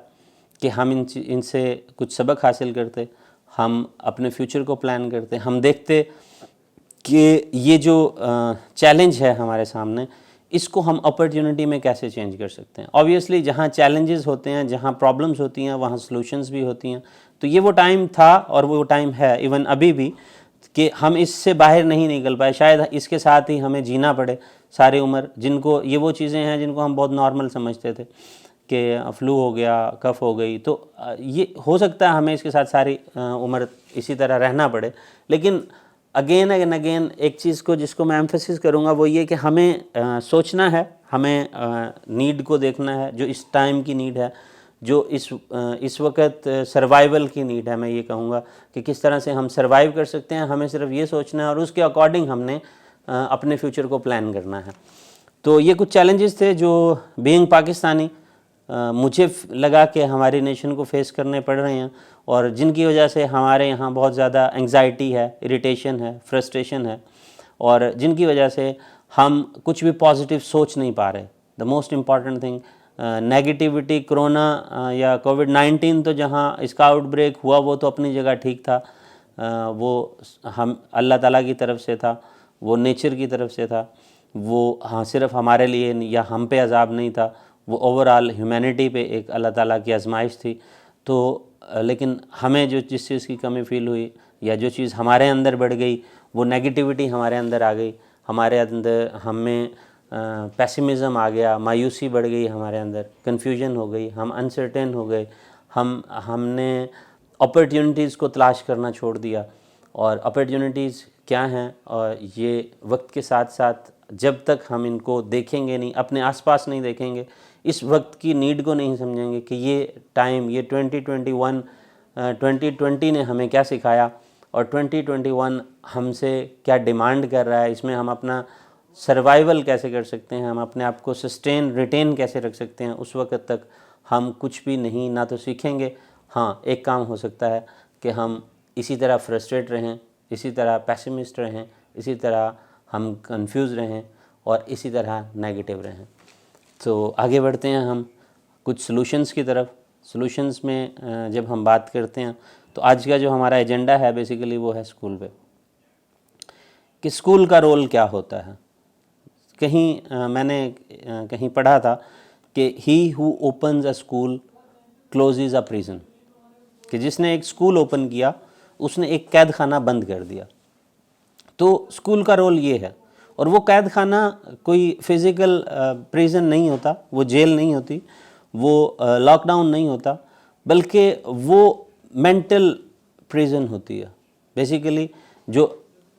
کہ ہم ان سے کچھ سبق حاصل کرتے، ہم اپنے فیوچر کو پلان کرتے، ہم دیکھتے کہ یہ جو چیلنج ہے ہمارے سامنے، اس کو ہم اپرچونٹی میں کیسے چینج کر سکتے ہیں۔ آبویسلی جہاں چیلنجز ہوتے ہیں، جہاں پرابلمز ہوتی ہیں، وہاں سلوشنز بھی ہوتی ہیں۔ تو یہ وہ ٹائم تھا اور وہ ٹائم ہے ایون ابھی بھی کہ ہم اس سے باہر نہیں نکل پائے، شاید اس کے ساتھ ہی ہمیں جینا پڑے ساری عمر، جن کو یہ وہ چیزیں ہیں جن کو ہم بہت نارمل سمجھتے تھے کہ فلو ہو گیا، کف ہو گئی، تو یہ ہو سکتا ہے ہمیں اس کے ساتھ ساری عمر اسی طرح رہنا پڑے۔ لیکن اگین اینڈ اگین ایک چیز کو جس کو میں ایمفسس کروں گا وہ یہ کہ ہمیں سوچنا ہے، ہمیں نیڈ کو دیکھنا ہے، جو اس ٹائم کی نیڈ ہے، جو اس وقت سروائیول کی نیڈ ہے۔ میں یہ کہوں گا کہ کس طرح سے ہم سروائیو کر سکتے ہیں، ہمیں صرف یہ سوچنا ہے، اور اس کے اکارڈنگ ہم نے اپنے فیوچر کو پلان کرنا ہے۔ تو یہ کچھ چیلنجز تھے جو بینگ پاکستانی مجھے لگا کہ ہماری نیشن کو فیس کرنے پڑ رہے ہیں، اور جن کی وجہ سے ہمارے یہاں بہت زیادہ انگزائٹی ہے، اریٹیشن ہے، فرسٹریشن ہے، اور جن کی وجہ سے ہم کچھ بھی پازیٹیو سوچ نہیں پا رہے۔ The most important thing, negativity, corona یا کووڈ-19 تو جہاں اس کا آؤٹ بریک ہوا وہ تو اپنی جگہ ٹھیک تھا، وہ ہم اللہ تعالیٰ کی طرف سے تھا، وہ نیچر کی طرف سے تھا، وہ صرف ہمارے لیے یا ہم پہ عذاب نہیں تھا، وہ اوورآل ہیومینٹی پہ ایک اللہ تعالیٰ کی آزمائش تھی۔ تو لیکن ہمیں جس چیز کی کمی فیل ہوئی یا جو چیز ہمارے اندر بڑھ گئی، وہ نیگیٹیوٹی ہمارے اندر آ گئی، ہمارے اندر ہمیں پیسمزم آ گیا، مایوسی بڑھ گئی ہمارے اندر، کنفیوژن ہو گئی، ہم انسرٹین ہو گئے، ہم نے اپرچونٹیز کو تلاش کرنا چھوڑ دیا۔ اور اپرچونٹیز کیا ہیں، اور یہ وقت کے ساتھ ساتھ جب تک ہم ان کو دیکھیں گے نہیں، اپنے آس پاس نہیں دیکھیں گے، اس وقت کی نیڈ کو نہیں سمجھیں گے کہ یہ ٹائم، یہ 2020 نے ہمیں کیا سکھایا، اور 2021 ہم سے کیا ڈیمانڈ کر رہا ہے، اس میں ہم اپنا سروائیول کیسے کر سکتے ہیں, ہم اپنے آپ کو سسٹین ریٹین کیسے رکھ سکتے ہیں, اس وقت تک ہم کچھ بھی نہیں نہ تو سیکھیں گے. ہاں ایک کام ہو سکتا ہے کہ ہم اسی طرح فرسٹریٹ رہیں, اسی طرح پیسمسٹ رہیں, اسی طرح ہم کنفیوز رہیں اور اسی طرح نیگیٹو رہیں. تو آگے بڑھتے ہیں ہم کچھ سلوشنز کی طرف. سلوشنز میں جب ہم بات کرتے ہیں تو آج کا جو ہمارا ایجنڈا ہے بیسیکلی وہ ہے اسکول پہ, کہ اسکول کا رول کیا ہوتا ہے. کہیں میں نے کہیں پڑھا تھا کہ he who opens a school closes a prison, کہ جس نے ایک اسکول اوپن کیا اس نے ایک قید خانہ بند کر دیا. تو اسکول کا رول یہ ہے, اور وہ قید خانہ کوئی فزیکل پریزن نہیں ہوتا, وہ جیل نہیں ہوتی, وہ لاک ڈاؤن نہیں ہوتا, بلکہ وہ مینٹل پریزن ہوتی ہے. بیسیکلی جو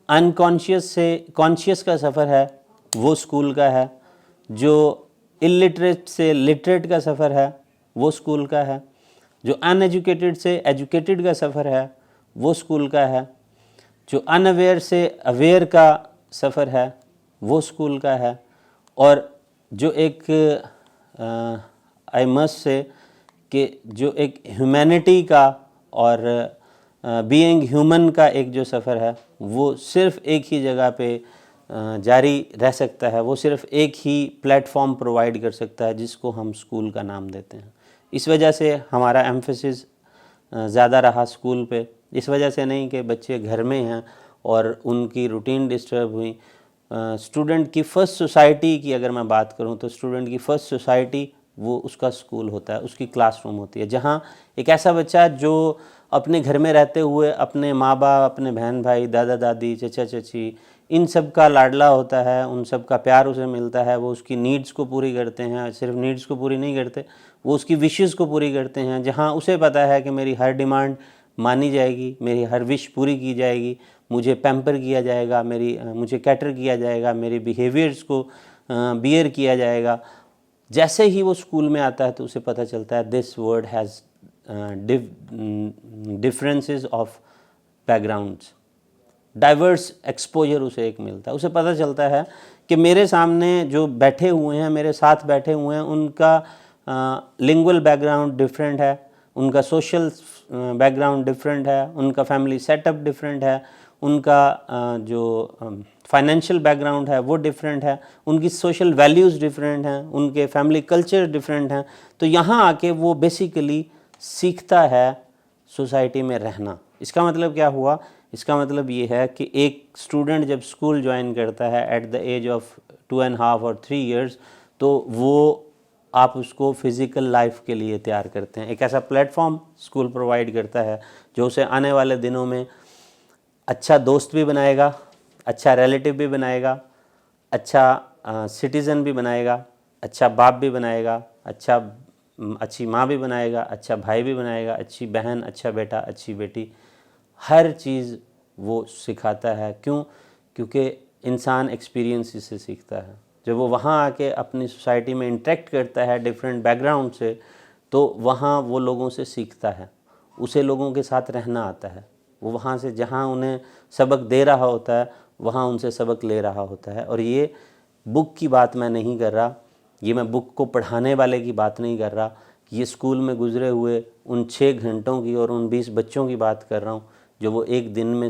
انکانشیس سے کانشیس کا سفر ہے وہ اسکول کا ہے, جو الٹریٹ سے لٹریٹ کا سفر ہے وہ اسکول کا ہے, جو ان ایجوکیٹڈ سے ایجوکیٹڈ کا سفر ہے وہ اسکول کا ہے, جو ان اویئر سے اویئر کا سفر ہے وہ اسکول کا ہے, اور جو ایک آئی مسٹ سے کہ جو ایک ہیومینٹی کا اور بینگ ہیومن کا ایک جو سفر ہے وہ صرف ایک ہی جگہ پہ جاری رہ سکتا ہے, وہ صرف ایک ہی پلیٹ فارم پرووائڈ کر سکتا ہے جس کو ہم اسکول کا نام دیتے ہیں. اس وجہ سے ہمارا ایمفیسس زیادہ رہا اسکول پہ, اس وجہ سے نہیں کہ بچے گھر میں ہیں اور ان کی روٹین ڈسٹرب ہوئی. اسٹوڈنٹ کی فرسٹ سوسائٹی کی اگر میں بات کروں تو اسٹوڈنٹ کی فرسٹ سوسائٹی وہ اس کا اسکول ہوتا ہے, اس کی کلاس روم ہوتی ہے, جہاں ایک ایسا بچہ جو اپنے گھر میں رہتے ہوئے اپنے ماں باپ, اپنے بہن بھائی, دادا دادی, چچا چچی, ان سب کا لاڈلا ہوتا ہے, ان سب کا پیار اسے ملتا ہے, وہ اس کی نیڈز کو پوری کرتے ہیں, صرف نیڈز کو پوری نہیں کرتے, وہ اس کی وشز کو پوری کرتے ہیں, جہاں اسے پتہ ہے کہ میری ہر ڈیمانڈ مانی جائے گی, میری ہر وش پوری کی جائے گی, مجھے پیمپر کیا جائے گا, مجھے کیٹر کیا جائے گا, میری بیہیویئرز کو بیئر کیا جائے گا. جیسے ہی وہ اسکول میں آتا ہے تو اسے پتہ چلتا ہے this world has differences of backgrounds, diverse exposure اسے ایک ملتا ہے. اسے پتہ چلتا ہے کہ میرے سامنے جو بیٹھے ہوئے ہیں, میرے ساتھ بیٹھے ہوئے ہیں, ان کا لنگول بیک گراؤنڈ ڈفرینٹ ہے, ان کا سوشل بیک گراؤنڈ ڈفرینٹ ہے, ان کا فیملی سیٹ اپ ڈفرینٹ ہے, ان کا جو فائنینشیل بیک گراؤنڈ ہے وہ ڈفرینٹ ہے, ان کی سوشل ویلیوز ڈفرینٹ ہیں, ان کے فیملی کلچر ڈفرینٹ ہیں. تو یہاں آ کے وہ بیسیکلی سیکھتا ہے سوسائٹی میں رہنا. اس کا مطلب کیا ہوا؟ اس کا مطلب یہ ہے کہ ایک اسٹوڈنٹ جب اسکول جوائن کرتا ہے ایٹ دا ایج آف 2.5 اور 3 ایئرس, تو وہ آپ اس کو فزیکل لائف کے لیے تیار کرتے ہیں. ایک ایسا پلیٹ فارم اسکول پرووائڈ کرتا ہے جو اسے آنے والے دنوں میں اچھا دوست بھی بنائے گا, اچھا ریلیٹیو بھی بنائے گا, اچھا سٹیزن بھی بنائے گا, اچھا باپ بھی بنائے گا, اچھی ماں بھی بنائے گا, اچھا بھائی بھی بنائے گا, اچھی بہن, اچھا بیٹا, اچھی بیٹی, ہر چیز وہ سکھاتا ہے. کیوں؟ کیونکہ انسان ایکسپیرینس سے سیکھتا ہے. جب وہ وہاں آ کے اپنی سوسائٹی میں انٹریکٹ کرتا ہے ڈفرینٹ بیک گراؤنڈ سے, تو وہاں وہ لوگوں سے سیکھتا ہے, اسے لوگوں کے ساتھ رہنا آتا ہے. وہ وہاں سے جہاں انہیں سبق دے رہا ہوتا ہے وہاں ان سے سبق لے رہا ہوتا ہے. اور یہ بک کی بات میں نہیں کر رہا, یہ میں بک کو پڑھانے والے کی بات نہیں کر رہا, یہ اسکول میں گزرے ہوئے ان 6 گھنٹوں کی اور ان 20 بچوں کی بات کر رہا ہوں جو وہ ایک دن میں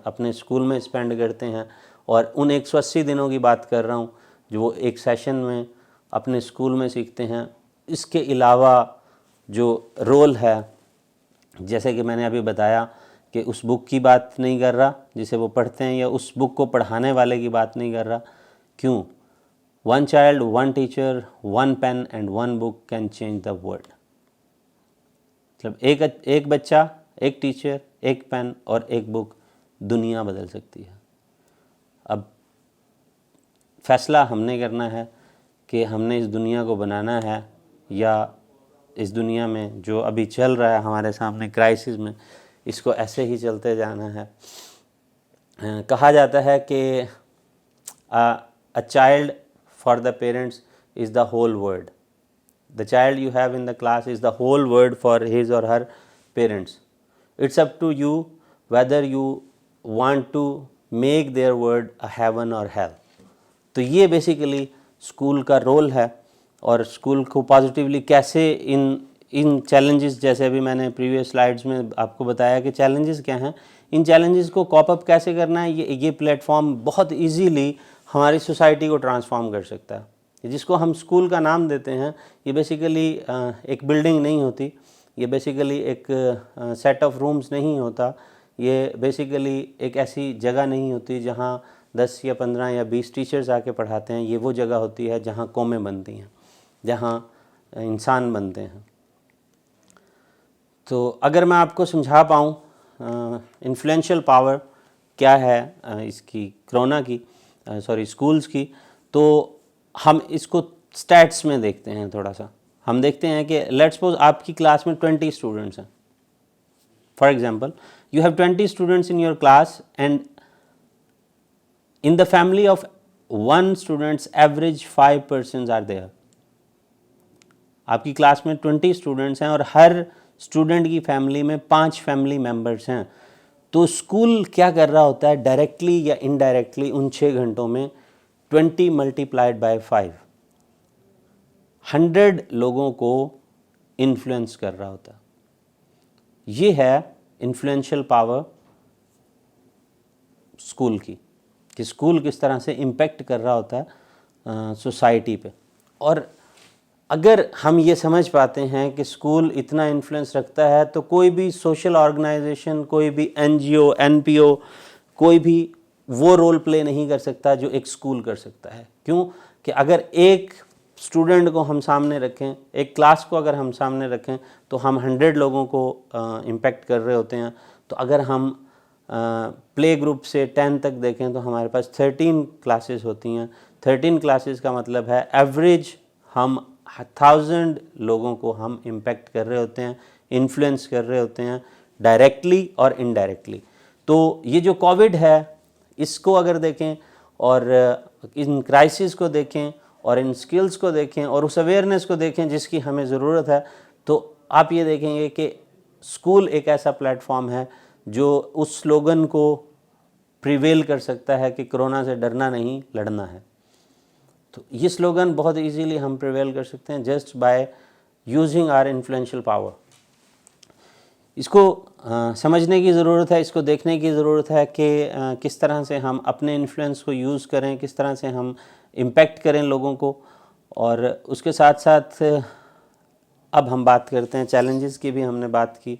اپنے اسکول میں اسپینڈ کرتے ہیں, اور ان 180 دنوں کی بات کر رہا ہوں جو وہ ایک سیشن میں اپنے اسکول میں سیکھتے ہیں. اس کے علاوہ جو رول ہے, جیسے کہ میں نے ابھی بتایا کہ اس بک کی بات نہیں کر رہا جسے وہ پڑھتے ہیں, یا اس بک کو پڑھانے والے کی بات نہیں کر رہا. کیوں؟ 1 child, 1 teacher, 1 pen and 1 book can change the world. مطلب ایک بچہ, ایک ٹیچر, ایک پین اور ایک بک دنیا بدل سکتی ہے. اب فیصلہ ہم نے کرنا ہے کہ ہم نے اس دنیا کو بنانا ہے, یا اس دنیا میں جو ابھی چل رہا ہے ہمارے سامنے کرائسس میں, اس کو ایسے ہی چلتے جانا ہے. کہا جاتا ہے کہ a child for the parents is the whole world. The child you have in the class is the whole world for his or her parents. It's up to you whether you want to make their world a heaven or hell. تو یہ basically school کا role ہے، اور school کو positively کیسے ان challenges, جیسے ابھی میں نے پریویس سلائیڈز میں آپ کو بتایا کہ چیلنجز کیا ہیں، ان چیلنجز کو کوپ اپ کیسے کرنا ہے، یہ پلیٹ فارم بہت ایزیلی ہماری سوسائٹی کو ٹرانسفارم کر سکتا ہے. جس کو ہم اسکول کا نام دیتے ہیں، یہ بیسیکلی ایک بلڈنگ نہیں ہوتی، یہ بیسیکلی ایک سیٹ آف رومز نہیں ہوتا، یہ بیسیکلی ایک ایسی جگہ نہیں ہوتی جہاں 10 یا 15 یا 20 ٹیچرز آ کے پڑھاتے ہیں. یہ وہ جگہ ہوتی ہے جہاں قومیں بنتی ہیں، جہاں انسان بنتے ہیں. تو اگر میں آپ کو سمجھا پاؤں انفلوئنشل پاور کیا ہے اس کی، کرونا کی، اسکولز کی، تو ہم اس کو اسٹیٹس میں دیکھتے ہیں. تھوڑا سا ہم دیکھتے ہیں کہ لیٹ سپوز آپ کی کلاس میں 20 اسٹوڈنٹس ہیں. For example you have 20 students in your class, and in the family of one students average 5 persons are there. آپ کی کلاس میں 20 اسٹوڈنٹس ہیں اور ہر اسٹوڈنٹ کی فیملی میں 5 فیملی ممبرس ہیں. تو اسکول کیا کر رہا ہوتا ہے ڈائریکٹلی یا انڈائریکٹلی ان 6 گھنٹوں میں 20 ملٹیپلائڈ بائی 5 100 لوگوں کو انفلوئنس کر رہا ہوتا ہے. یہ ہے انفلوئنشل پاور اسکول کی، کہ اسکول کس طرح سے امپیکٹ کر رہا ہوتا ہے سوسائٹی پہ. اور اگر ہم یہ سمجھ پاتے ہیں کہ اسکول اتنا انفلوئنس رکھتا ہے، تو کوئی بھی سوشل آرگنائزیشن، کوئی بھی NGO NPO، کوئی بھی وہ رول پلے نہیں کر سکتا جو ایک اسکول کر سکتا ہے. کیوں کہ اگر ایک اسٹوڈنٹ کو ہم سامنے رکھیں، ایک کلاس کو اگر ہم سامنے رکھیں، تو ہم 100 لوگوں کو امپیکٹ کر رہے ہوتے ہیں. تو اگر ہم پلے گروپ سے 10 تک دیکھیں تو ہمارے پاس 13 کلاسز ہوتی ہیں. 13 کلاسز کا مطلب ہے ایوریج ہم 1000 لوگوں کو ہم امپیکٹ کر رہے ہوتے ہیں، انفلوئنس کر رہے ہوتے ہیں، ڈائریکٹلی اور انڈائریکٹلی. تو یہ جو کووڈ ہے، اس کو اگر دیکھیں اور ان کرائسس کو دیکھیں اور ان سکلز کو دیکھیں اور اس اویئرنیس کو دیکھیں جس کی ہمیں ضرورت ہے، تو آپ یہ دیکھیں گے کہ اسکول ایک ایسا پلیٹ فارم ہے جو اس سلوگن کو پریویل کر سکتا ہے کہ کرونا سے ڈرنا نہیں، لڑنا ہے. تو یہ سلوگن بہت ایزیلی ہم پریویل کر سکتے ہیں just by using our influential power. اس کو سمجھنے کی ضرورت ہے، اس کو دیکھنے کی ضرورت ہے کہ کس طرح سے ہم اپنے انفلوئنس کو یوز کریں، کس طرح سے ہم امپیکٹ کریں لوگوں کو. اور اس کے ساتھ ساتھ اب ہم بات کرتے ہیں چیلنجز کی. بھی ہم نے بات کی،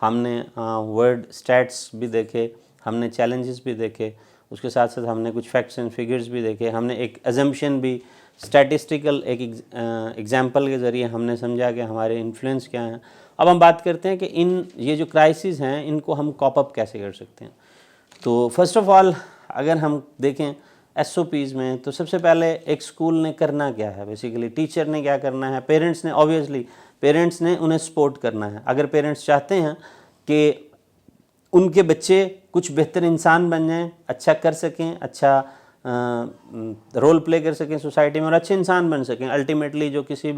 ہم نے ورڈ اسٹیٹس بھی دیکھے، ہم نے چیلنجز بھی دیکھے، اس کے ساتھ ساتھ ہم نے کچھ فیکٹس اینڈ فگرز بھی دیکھے، ہم نے ایک ایزمپشن بھی اسٹیٹسٹیکل ایک ایگزامپل کے ذریعے ہم نے سمجھا کہ ہمارے انفلوئنس کیا ہیں. اب ہم بات کرتے ہیں کہ یہ جو کرائسز ہیں ان کو ہم کوپ اپ کیسے کر سکتے ہیں. تو فرسٹ آف آل اگر ہم دیکھیں SOPs میں، تو سب سے پہلے ایک اسکول نے کرنا کیا ہے، بیسیکلی ٹیچر نے کیا کرنا ہے، پیرنٹس نے آبویسلی پیرنٹس نے انہیں سپورٹ کرنا ہے. اگر پیرنٹس چاہتے ہیں کہ ان کے بچے کچھ بہتر انسان بن جائیں، اچھا کر سکیں، اچھا رول پلے کر سکیں سوسائٹی میں اور اچھے انسان بن سکیں، الٹیمیٹلی جو کسی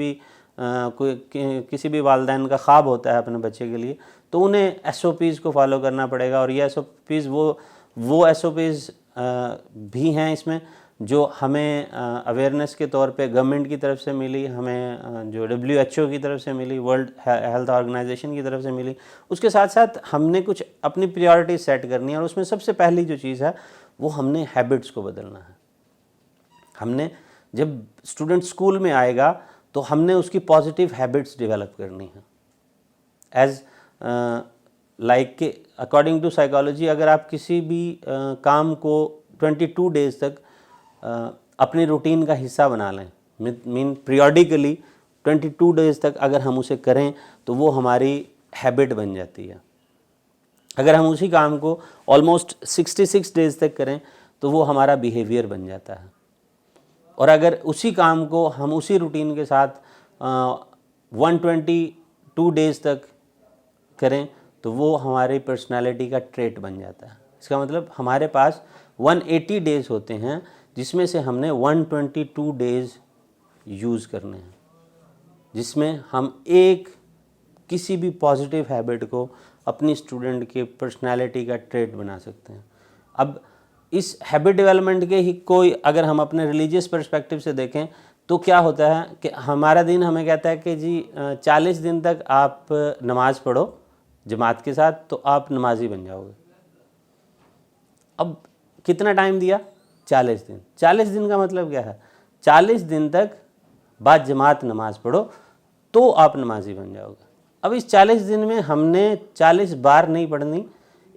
بھی والدین کا خواب ہوتا ہے اپنے بچے کے لیے، تو انہیں SOPs کو فالو کرنا پڑے گا. اور یہ SOPs وہ SOPs بھی ہیں اس میں جو ہمیں اویئرنیس کے طور پہ گورنمنٹ کی طرف سے ملی، ہمیں جو WHO کی طرف سے ملی، ورلڈ ہیلتھ آرگنائزیشن کی طرف سے ملی. اس کے ساتھ ساتھ ہم نے کچھ اپنی پریورٹیز سیٹ کرنی ہے، اور اس میں سب سے پہلی جو چیز ہے وہ ہم نے ہیبٹس کو بدلنا ہے. ہم نے جب اسٹوڈنٹ اسکول میں آئے گا تو ہم نے اس کی پازیٹیو ہیبٹس ڈیولپ کرنی ہیں. ایز لائک کہ اکارڈنگ ٹو سائیکالوجی، اگر آپ کسی بھی کام کو 22 ڈیز تک اپنی روٹین کا حصہ بنا لیں، پیریوڈیکلی 22 ڈیز تک اگر ہم اسے کریں تو وہ ہماری ہیبٹ بن جاتی ہے. اگر ہم اسی کام کو آلموسٹ 66 ڈیز تک کریں تو وہ ہمارا بیہیویئر بن جاتا ہے. اور اگر اسی کام کو ہم اسی روٹین کے ساتھ 122 ڈیز تک کریں تو وہ ہماری پرسنالٹی کا ٹریٹ بن جاتا ہے. اس کا مطلب ہمارے پاس 180 ڈیز ہوتے ہیں جس میں سے ہم نے 122 ڈیز یوز کرنے ہیں، جس میں ہم کسی بھی پازیٹیو ہیبٹ کو اپنی اسٹوڈنٹ کے پرسنالٹی کا ٹریٹ بنا سکتے ہیں. اب اس ہیبٹ ڈیولپمنٹ کے ہی کوئی اگر ہم اپنے ریلیجیس پرسپیکٹیو سے دیکھیں تو کیا ہوتا ہے کہ ہمارا دین ہمیں کہتا ہے کہ جی 40 دن تک آپ نماز پڑھو جماعت کے ساتھ تو آپ نمازی بن جاؤ گے. اب کتنا ٹائم دیا؟ 40 دن. 40 دن کا مطلب کیا ہے؟ 40 دن تک بعد جماعت نماز پڑھو تو آپ نمازی بن جاؤ گے. اب اس 40 دن میں ہم نے 40 بار نہیں پڑھنی،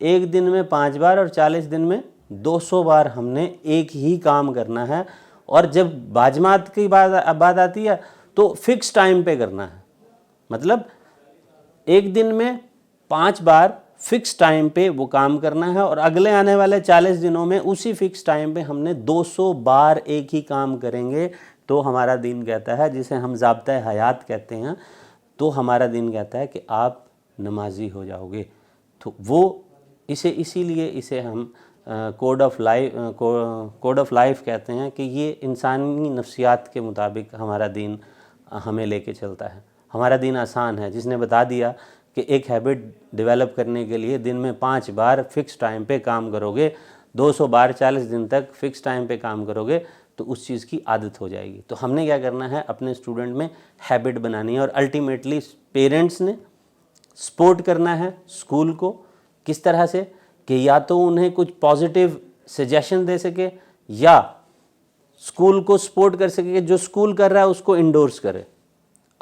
ایک دن میں 5 بار اور 40 دن میں 200 بار ہم نے ایک ہی کام کرنا ہے. اور جب باجماعت کی بات آتی ہے تو فکس ٹائم پہ کرنا ہے. مطلب ایک دن میں 5 بار فکس ٹائم پہ وہ کام کرنا ہے، اور اگلے آنے والے 40 دنوں میں اسی فکس ٹائم پہ ہم نے 200 بار ایک ہی کام کریں گے. تو ہمارا دین کہتا ہے، جسے ہم ضابطۂ حیات کہتے ہیں، تو ہمارا دین کہتا ہے کہ آپ نمازی ہو جاؤ گے. تو وہ اسی لیے اسے ہم کوڈ آف لائف کہتے ہیں کہ یہ انسانی نفسیات کے مطابق ہمارا دین ہمیں لے کے چلتا ہے. ہمارا دین آسان ہے، جس نے بتا دیا کہ ایک ہیبٹ ڈیولپ کرنے کے لیے دن میں 5 بار فکس ٹائم پہ کام کرو گے، 200 بار 40 دن تک فکس ٹائم پہ کام کرو گے تو اس چیز کی عادت ہو جائے گی. تو ہم نے کیا کرنا ہے؟ اپنے اسٹوڈنٹ میں ہیبٹ بنانی ہے. اور الٹیمیٹلی پیرنٹس نے سپورٹ کرنا ہے اسکول کو. کس طرح سے؟ کہ یا تو انہیں کچھ پازیٹیو سجیشن دے سکے، یا اسکول کو سپورٹ کر سکے کہ جو اسکول کر رہا ہے اس کو انڈورس کرے،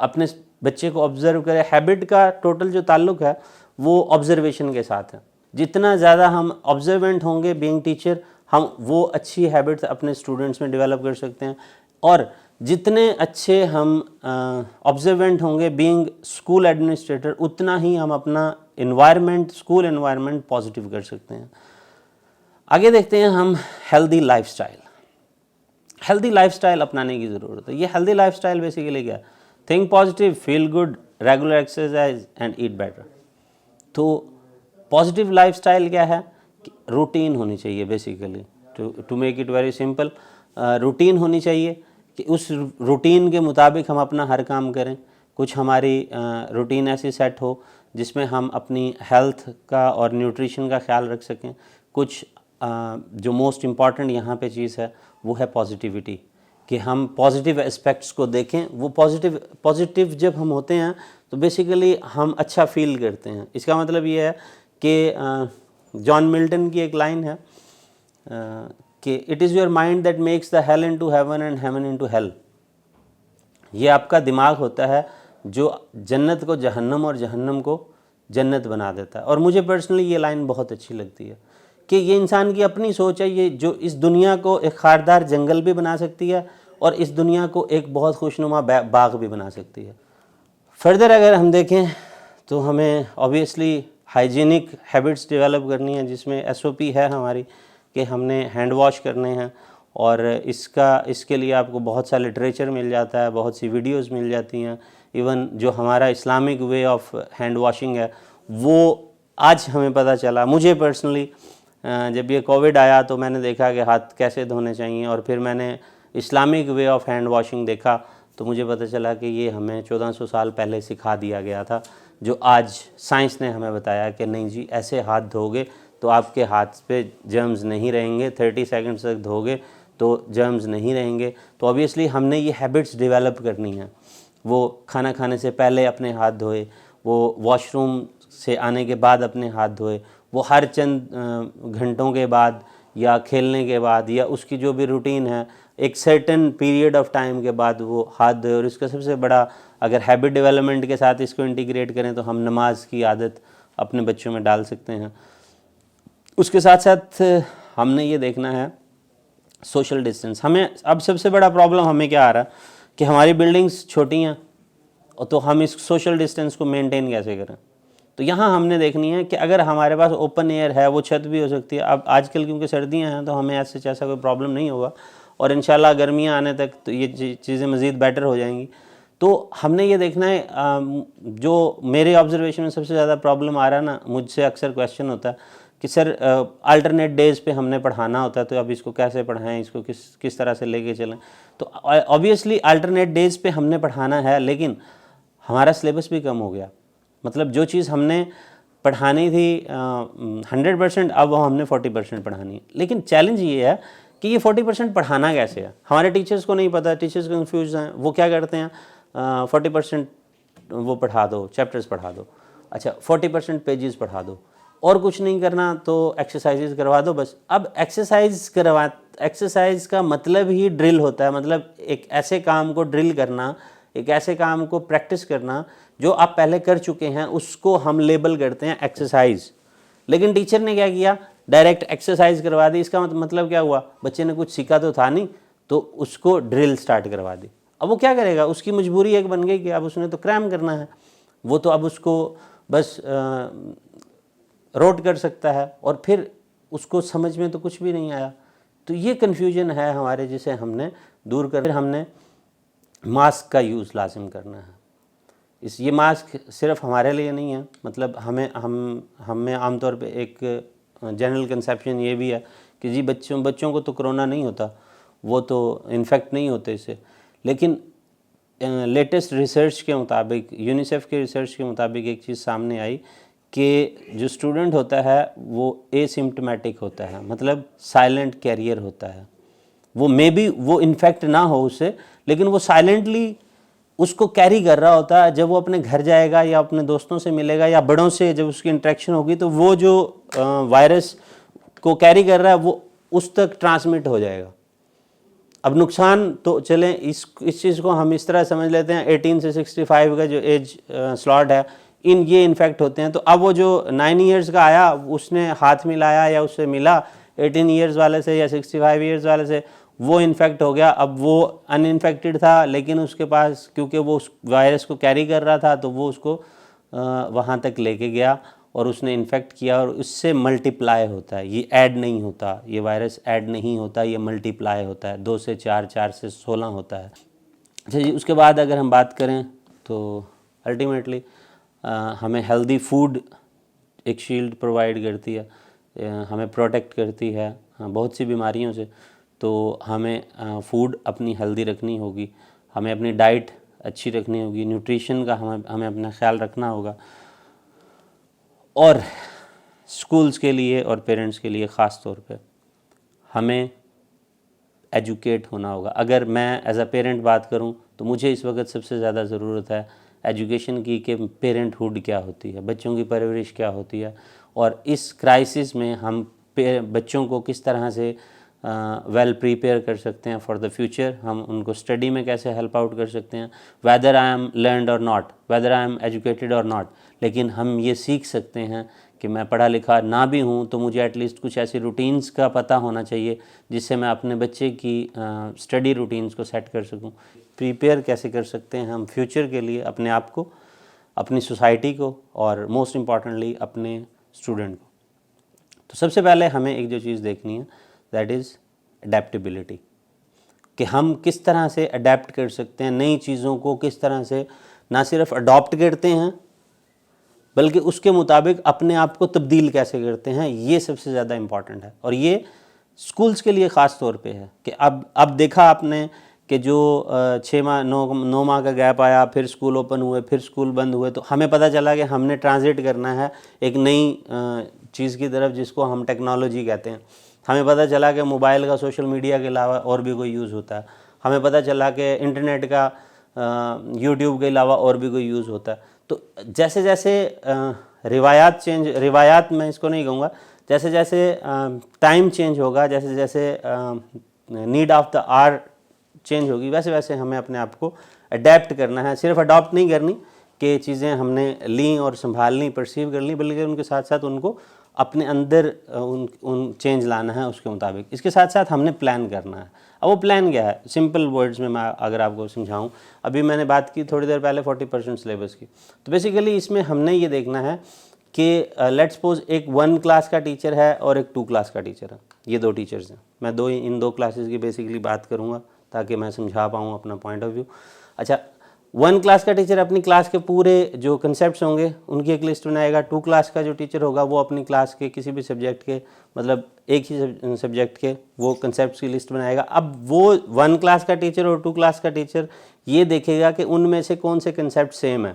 اپنے بچے کو آبزرو کرے. ہیبٹ کا ٹوٹل جو تعلق ہے وہ آبزرویشن کے ساتھ ہے. جتنا زیادہ ہم آبزروینٹ ہوں گے بینگ ٹیچر، ہم وہ اچھی ہیبٹس اپنے اسٹوڈنٹس میں ڈیولپ کر سکتے ہیں. اور جتنے اچھے ہم آبزروینٹ ہوں گے بینگ اسکول ایڈمنسٹریٹر، اتنا ہی ہم اپنا انوائرمنٹ، اسکول انوائرمنٹ پازیٹیو کر سکتے ہیں. آگے دیکھتے ہیں ہم healthy life style. Healthy life style اپنانے کی ضرورت ہے. یہ ہیلدی لائف سٹائل بیسیکلی کیا ہے؟ Think positive, feel good, regular exercise and eat better. تو پازیٹیو لائف سٹائل کیا ہے؟ روٹین ہونی چاہیے. Basically to make it very simple, routine ہونی چاہیے کہ اس روٹین کے مطابق ہم اپنا ہر کام کریں. کچھ ہماری روٹین ایسی سیٹ ہو جس میں ہم اپنی ہیلتھ کا اور نیوٹریشن کا خیال رکھ سکیں. کچھ جو موسٹ امپورٹنٹ یہاں پہ چیز ہے وہ ہے پازیٹیوٹی، کہ ہم پازیٹیو اسپیکٹس کو دیکھیں. وہ پازیٹیو جب ہم ہوتے ہیں تو بیسیکلی ہم اچھا فیل کرتے ہیں. اس کا مطلب یہ ہے کہ جان ملٹن کی ایک لائن ہے کہ it is your mind that makes the hell into heaven and heaven into hell. یہ آپ کا دماغ ہوتا ہے جو جنت کو جہنم اور جہنم کو جنت بنا دیتا ہے. اور مجھے پرسنلی یہ لائن بہت اچھی لگتی ہے کہ یہ انسان کی اپنی سوچ ہے، یہ جو اس دنیا کو ایک خاردار جنگل بھی بنا سکتی ہے اور اس دنیا کو ایک بہت خوشنما باغ بھی بنا سکتی ہے. فردر اگر ہم دیکھیں تو ہمیں اوبیسلی ہائیجینک ہیبٹس ڈیولپ کرنی ہے، جس میں SOP ہے ہماری کہ ہم نے ہینڈ واش کرنے ہیں. اور اس کے لیے آپ کو بہت سا لٹریچر مل جاتا ہے، بہت سی ویڈیوز مل جاتی ہیں. ایون جو ہمارا Islamic way of hand washing ہے وہ آج ہمیں پتہ چلا. مجھے پرسنلی جب یہ کووڈ آیا تو میں نے دیکھا کہ ہاتھ کیسے دھونے چاہیے، اور پھر میں نے Islamic way of hand washing دیکھا تو مجھے پتہ چلا کہ یہ ہمیں 1400 سال پہلے سکھا دیا گیا تھا، جو آج سائنس نے ہمیں بتایا کہ نہیں جی ایسے ہاتھ دھو گے تو آپ کے ہاتھ پہ جرمز نہیں رہیں گے. 30 سیکنڈز تک دھو گے تو جرمز نہیں رہیں گے. تو اوبیسلی ہم نے یہ ہیبٹس ڈیولپ کرنی ہیں. وہ کھانا کھانے سے پہلے اپنے ہاتھ دھوئے، وہ واش روم سے آنے کے بعد اپنے ہاتھ دھوئے، وہ ہر چند گھنٹوں کے بعد یا کھیلنے کے بعد یا اس کی جو بھی روٹین ہے ایک سرٹن پیریڈ آف ٹائم کے بعد وہ ہاتھ دھوئے. اور اس کا سب سے بڑا اگر ہیبٹ ڈیولپمنٹ کے ساتھ اس کو انٹیگریٹ کریں تو ہم نماز کی عادت اپنے بچوں میں ڈال سکتے ہیں. اس کے ساتھ ساتھ ہم نے یہ دیکھنا ہے سوشل ڈسٹینس. ہمیں اب سب سے بڑا پرابلم ہمیں کیا آ رہا ہے کہ ہماری بلڈنگز چھوٹی ہیں تو ہم اس سوشل ڈسٹینس کو مینٹین کیسے کریں. تو یہاں ہم نے دیکھنی ہے کہ اگر ہمارے پاس اوپن ایئر ہے، وہ چھت بھی ہو سکتی ہے. اب آج کل کیونکہ سردیاں ہیں تو ہمیں ایسا کوئی پرابلم نہیں ہوگا، اور انشاءاللہ گرمیاں آنے تک تو یہ چیزیں مزید بیٹر ہو جائیں گی. تو ہم نے یہ دیکھنا ہے، جو میرے آبزرویشن میں سب سے زیادہ پرابلم آ رہا ہے نا، مجھ سے اکثر کویشچن ہوتا ہے کہ سر الٹرنیٹ ڈیز پہ ہم نے پڑھانا ہوتا ہے تو اب اس کو کیسے پڑھائیں، اس کو کس طرح سے لے کے چلیں. تو اوبیسلی الٹرنیٹ ڈیز پہ ہم نے پڑھانا ہے، لیکن ہمارا سلیبس بھی کم ہو گیا. مطلب جو چیز ہم نے پڑھانی تھی 100%، اب ہم نے 40% پڑھانی ہے. لیکن چیلنج یہ ہے کہ یہ 40% پڑھانا کیسے ہے. ہمارے ٹیچرز کو نہیں پتہ، ٹیچرز کنفیوز ہیں. وہ کیا کرتے ہیں 40% وہ پڑھا دو، چیپٹرز پڑھا دو، اچھا 40% پیجز پڑھا دو، اور کچھ نہیں کرنا تو ایکسرسائزز کروا دو بس. اب ایکسرسائز کا مطلب ہی ڈرل ہوتا ہے، مطلب ایک ایسے کام کو ڈرل کرنا، ایک ایسے کام کو پریکٹس کرنا جو آپ پہلے کر چکے ہیں، اس کو ہم لیبل کرتے ہیں ایکسرسائز. لیکن ٹیچر نے کیا کیا، ڈائریکٹ ایکسرسائز کروا دی. اس کا مطلب کیا ہوا، بچے نے کچھ سیکھا تو تھا نہیں، تو اس کو ڈرل سٹارٹ کروا دی. اب وہ کیا کرے گا، اس کی مجبوری ایک بن گئی کہ اب اس نے تو کریم کرنا ہے. وہ تو اب اس کو بس روٹ کر سکتا ہے، اور پھر اس کو سمجھ میں تو کچھ بھی نہیں آیا. تو یہ کنفیوژن ہے ہمارے، جسے ہم نے دور کر. ہم نے ماسک کا یوز لازم کرنا ہے. یہ ماسک صرف ہمارے لیے نہیں ہے، مطلب ہمیں عام طور پہ ایک جنرل کنسیپشن یہ بھی ہے کہ جی بچوں کو تو کرونا نہیں ہوتا، وہ تو انفیکٹ نہیں ہوتے اس سے. لیکن لیٹسٹ ریسرچ کے مطابق، یونیسیف کے ریسرچ کے مطابق ایک چیز سامنے آئی کہ جو اسٹوڈنٹ ہوتا ہے وہ اے سمپٹمیٹک ہوتا ہے، مطلب سائلنٹ کیریئر ہوتا ہے. وہ وہ انفیکٹ نہ ہو اس سے، لیکن وہ سائلنٹلی اس کو کیری کر رہا ہوتا ہے. جب وہ اپنے گھر جائے گا یا اپنے دوستوں سے ملے گا یا بڑوں سے جب اس کی انٹریکشن ہوگی، تو وہ جو وائرس کو کیری کر رہا ہے وہ اس تک ٹرانسمٹ ہو جائے گا. اب نقصان تو چلیں اس چیز کو ہم اس طرح سمجھ لیتے ہیں 18 سے 65 کا جو ایج سلاٹ ہے، یہ انفیکٹ ہوتے ہیں. تو اب وہ جو 9 ایئرز کا آیا، اس نے ہاتھ ملایا یا اس سے ملا 18 ایئرز والے سے یا 65 ایئرز والے سے، وہ انفیکٹ ہو گیا. اب وہ ان انفیکٹڈ تھا، لیکن اس کے پاس کیونکہ وہ اس وائرس کو کیری کر رہا تھا، تو وہ اس کو وہاں تک لے کے گیا اور اس نے انفیکٹ کیا، اور اس سے ملٹیپلائی ہوتا ہے. یہ ایڈ نہیں ہوتا، یہ وائرس ایڈ نہیں ہوتا، یہ ملٹیپلائی ہوتا ہے. 2 سے 4، 4 سے 16 ہوتا ہے. اچھا جی، اس کے بعد اگر ہم بات کریں تو الٹیمیٹلی ہمیں ہیلدی فوڈ ایک شیلڈ پرووائڈ کرتی ہے، ہمیں پروٹیکٹ کرتی ہے بہت سی بیماریوں سے. تو ہمیں فوڈ اپنی ہیلدی رکھنی ہوگی، ہمیں اپنی ڈائٹ اچھی رکھنی ہوگی، نیوٹریشن کا ہمیں اپنا خیال رکھنا ہوگا. اور اسکولز کے لیے اور پیرنٹس کے لیے خاص طور پہ ہمیں ایجوکیٹ ہونا ہوگا. اگر میں ایز اے پیرنٹ بات کروں تو مجھے اس وقت سب سے زیادہ ضرورت ہے ایجوکیشن کی، کہ پیرنٹ ہوڈ کیا ہوتی ہے، بچوں کی پرورش کیا ہوتی ہے، اور اس کرائسس میں ہم بچوں کو کس طرح سے ویل پریپیئر کر سکتے ہیں فار دا فیوچر. ہم ان کو اسٹڈی میں کیسے ہیلپ آؤٹ کر سکتے ہیں، ویدر آئی ایم لرنڈ اور not, whether I am educated اور ناٹ. لیکن ہم یہ سیکھ سکتے ہیں کہ میں پڑھا لکھا نہ بھی ہوں تو مجھے ایٹ لیسٹ کچھ ایسی روٹینز کا پتہ ہونا چاہیے جس سے میں اپنے بچے کی اسٹڈی روٹینز کو سیٹ کر سکوں. پریپیئر کیسے کر سکتے ہیں ہم فیوچر کے لیے اپنے آپ کو، اپنی سوسائٹی کو، اور موسٹ امپارٹنٹلی اپنے اسٹوڈنٹ کو. تو سب سے پہلے ہمیں ایک جو چیز دیکھنی ہے دیٹ از اڈیپٹیبلٹی، کہ ہم کس طرح سے اڈیپٹ کر سکتے ہیں نئی چیزوں کو، کس طرح سے نہ صرف اڈاپٹ کرتے ہیں بلکہ اس کے مطابق اپنے آپ کو تبدیل کیسے کرتے ہیں. یہ سب سے زیادہ امپورٹنٹ ہے، اور یہ اسکولز کے لیے خاص طور پہ ہے. کہ اب دیکھا آپ نے کہ جو 6 ماہ 9 ماہ کا گیپ آیا، پھر اسکول اوپن ہوئے، پھر اسکول بند ہوئے، تو ہمیں پتہ چلا کہ ہم نے ٹرانزٹ کرنا ہے ایک نئی چیز کی طرف جس کو ہم ٹیکنالوجی کہتے ہیں. ہمیں پتہ چلا کہ موبائل کا سوشل میڈیا کے علاوہ اور بھی کوئی یوز ہوتا ہے. ہمیں پتہ چلا کہ انٹرنیٹ کا یوٹیوب کے علاوہ اور بھی کوئی یوز ہوتا ہے. تو جیسے جیسے روایات میں اس کو نہیں کہوں گا، جیسے جیسے ٹائم چینج ہوگا، جیسے جیسے need of the hour change ہوگی، ویسے ویسے ہمیں اپنے آپ کو اڈیپٹ کرنا ہے. صرف اڈاپٹ نہیں کرنی کہ چیزیں ہم نے لیں اور سنبھال لیں، پرسیو کر لیں، بلکہ ان کے ساتھ ساتھ ان کو اپنے اندر ان چینج لانا ہے اس کے مطابق. اس کے ساتھ ساتھ ہم نے پلان کرنا ہے. اب وہ پلان کیا ہے، سمپل ورڈز میں اگر آپ کو سمجھاؤں، ابھی میں نے بات کی تھوڑی دیر پہلے 40% سلیبس کی. تو بیسیکلی اس میں ہم نے یہ دیکھنا ہے کہ لیٹ سپوز ایک 1 کلاس کا ٹیچر ہے اور ایک 2 کلاس کا ٹیچر ہے. یہ 2 ٹیچرز ہیں. میں ان 2 کلاسز کی بیسیکلی بات کروں گا تاکہ میں سمجھا پاؤں اپنا پوائنٹ آف ویو. اچھا، 1 کلاس کا ٹیچر اپنی کلاس کے پورے جو کنسیپٹس ہوں گے ان کی ایک لسٹ بنائے گا. 2 کلاس کا جو ٹیچر ہوگا وہ اپنی کلاس کے کسی بھی سبجیکٹ کے، مطلب ایک ہی سبجیکٹ کے وہ کنسیپٹس کی لسٹ بنائے گا. اب وہ 1 کلاس کا ٹیچر اور 2 کلاس کا ٹیچر یہ دیکھے گا کہ ان میں سے کون سے کنسیپٹ سیم ہیں.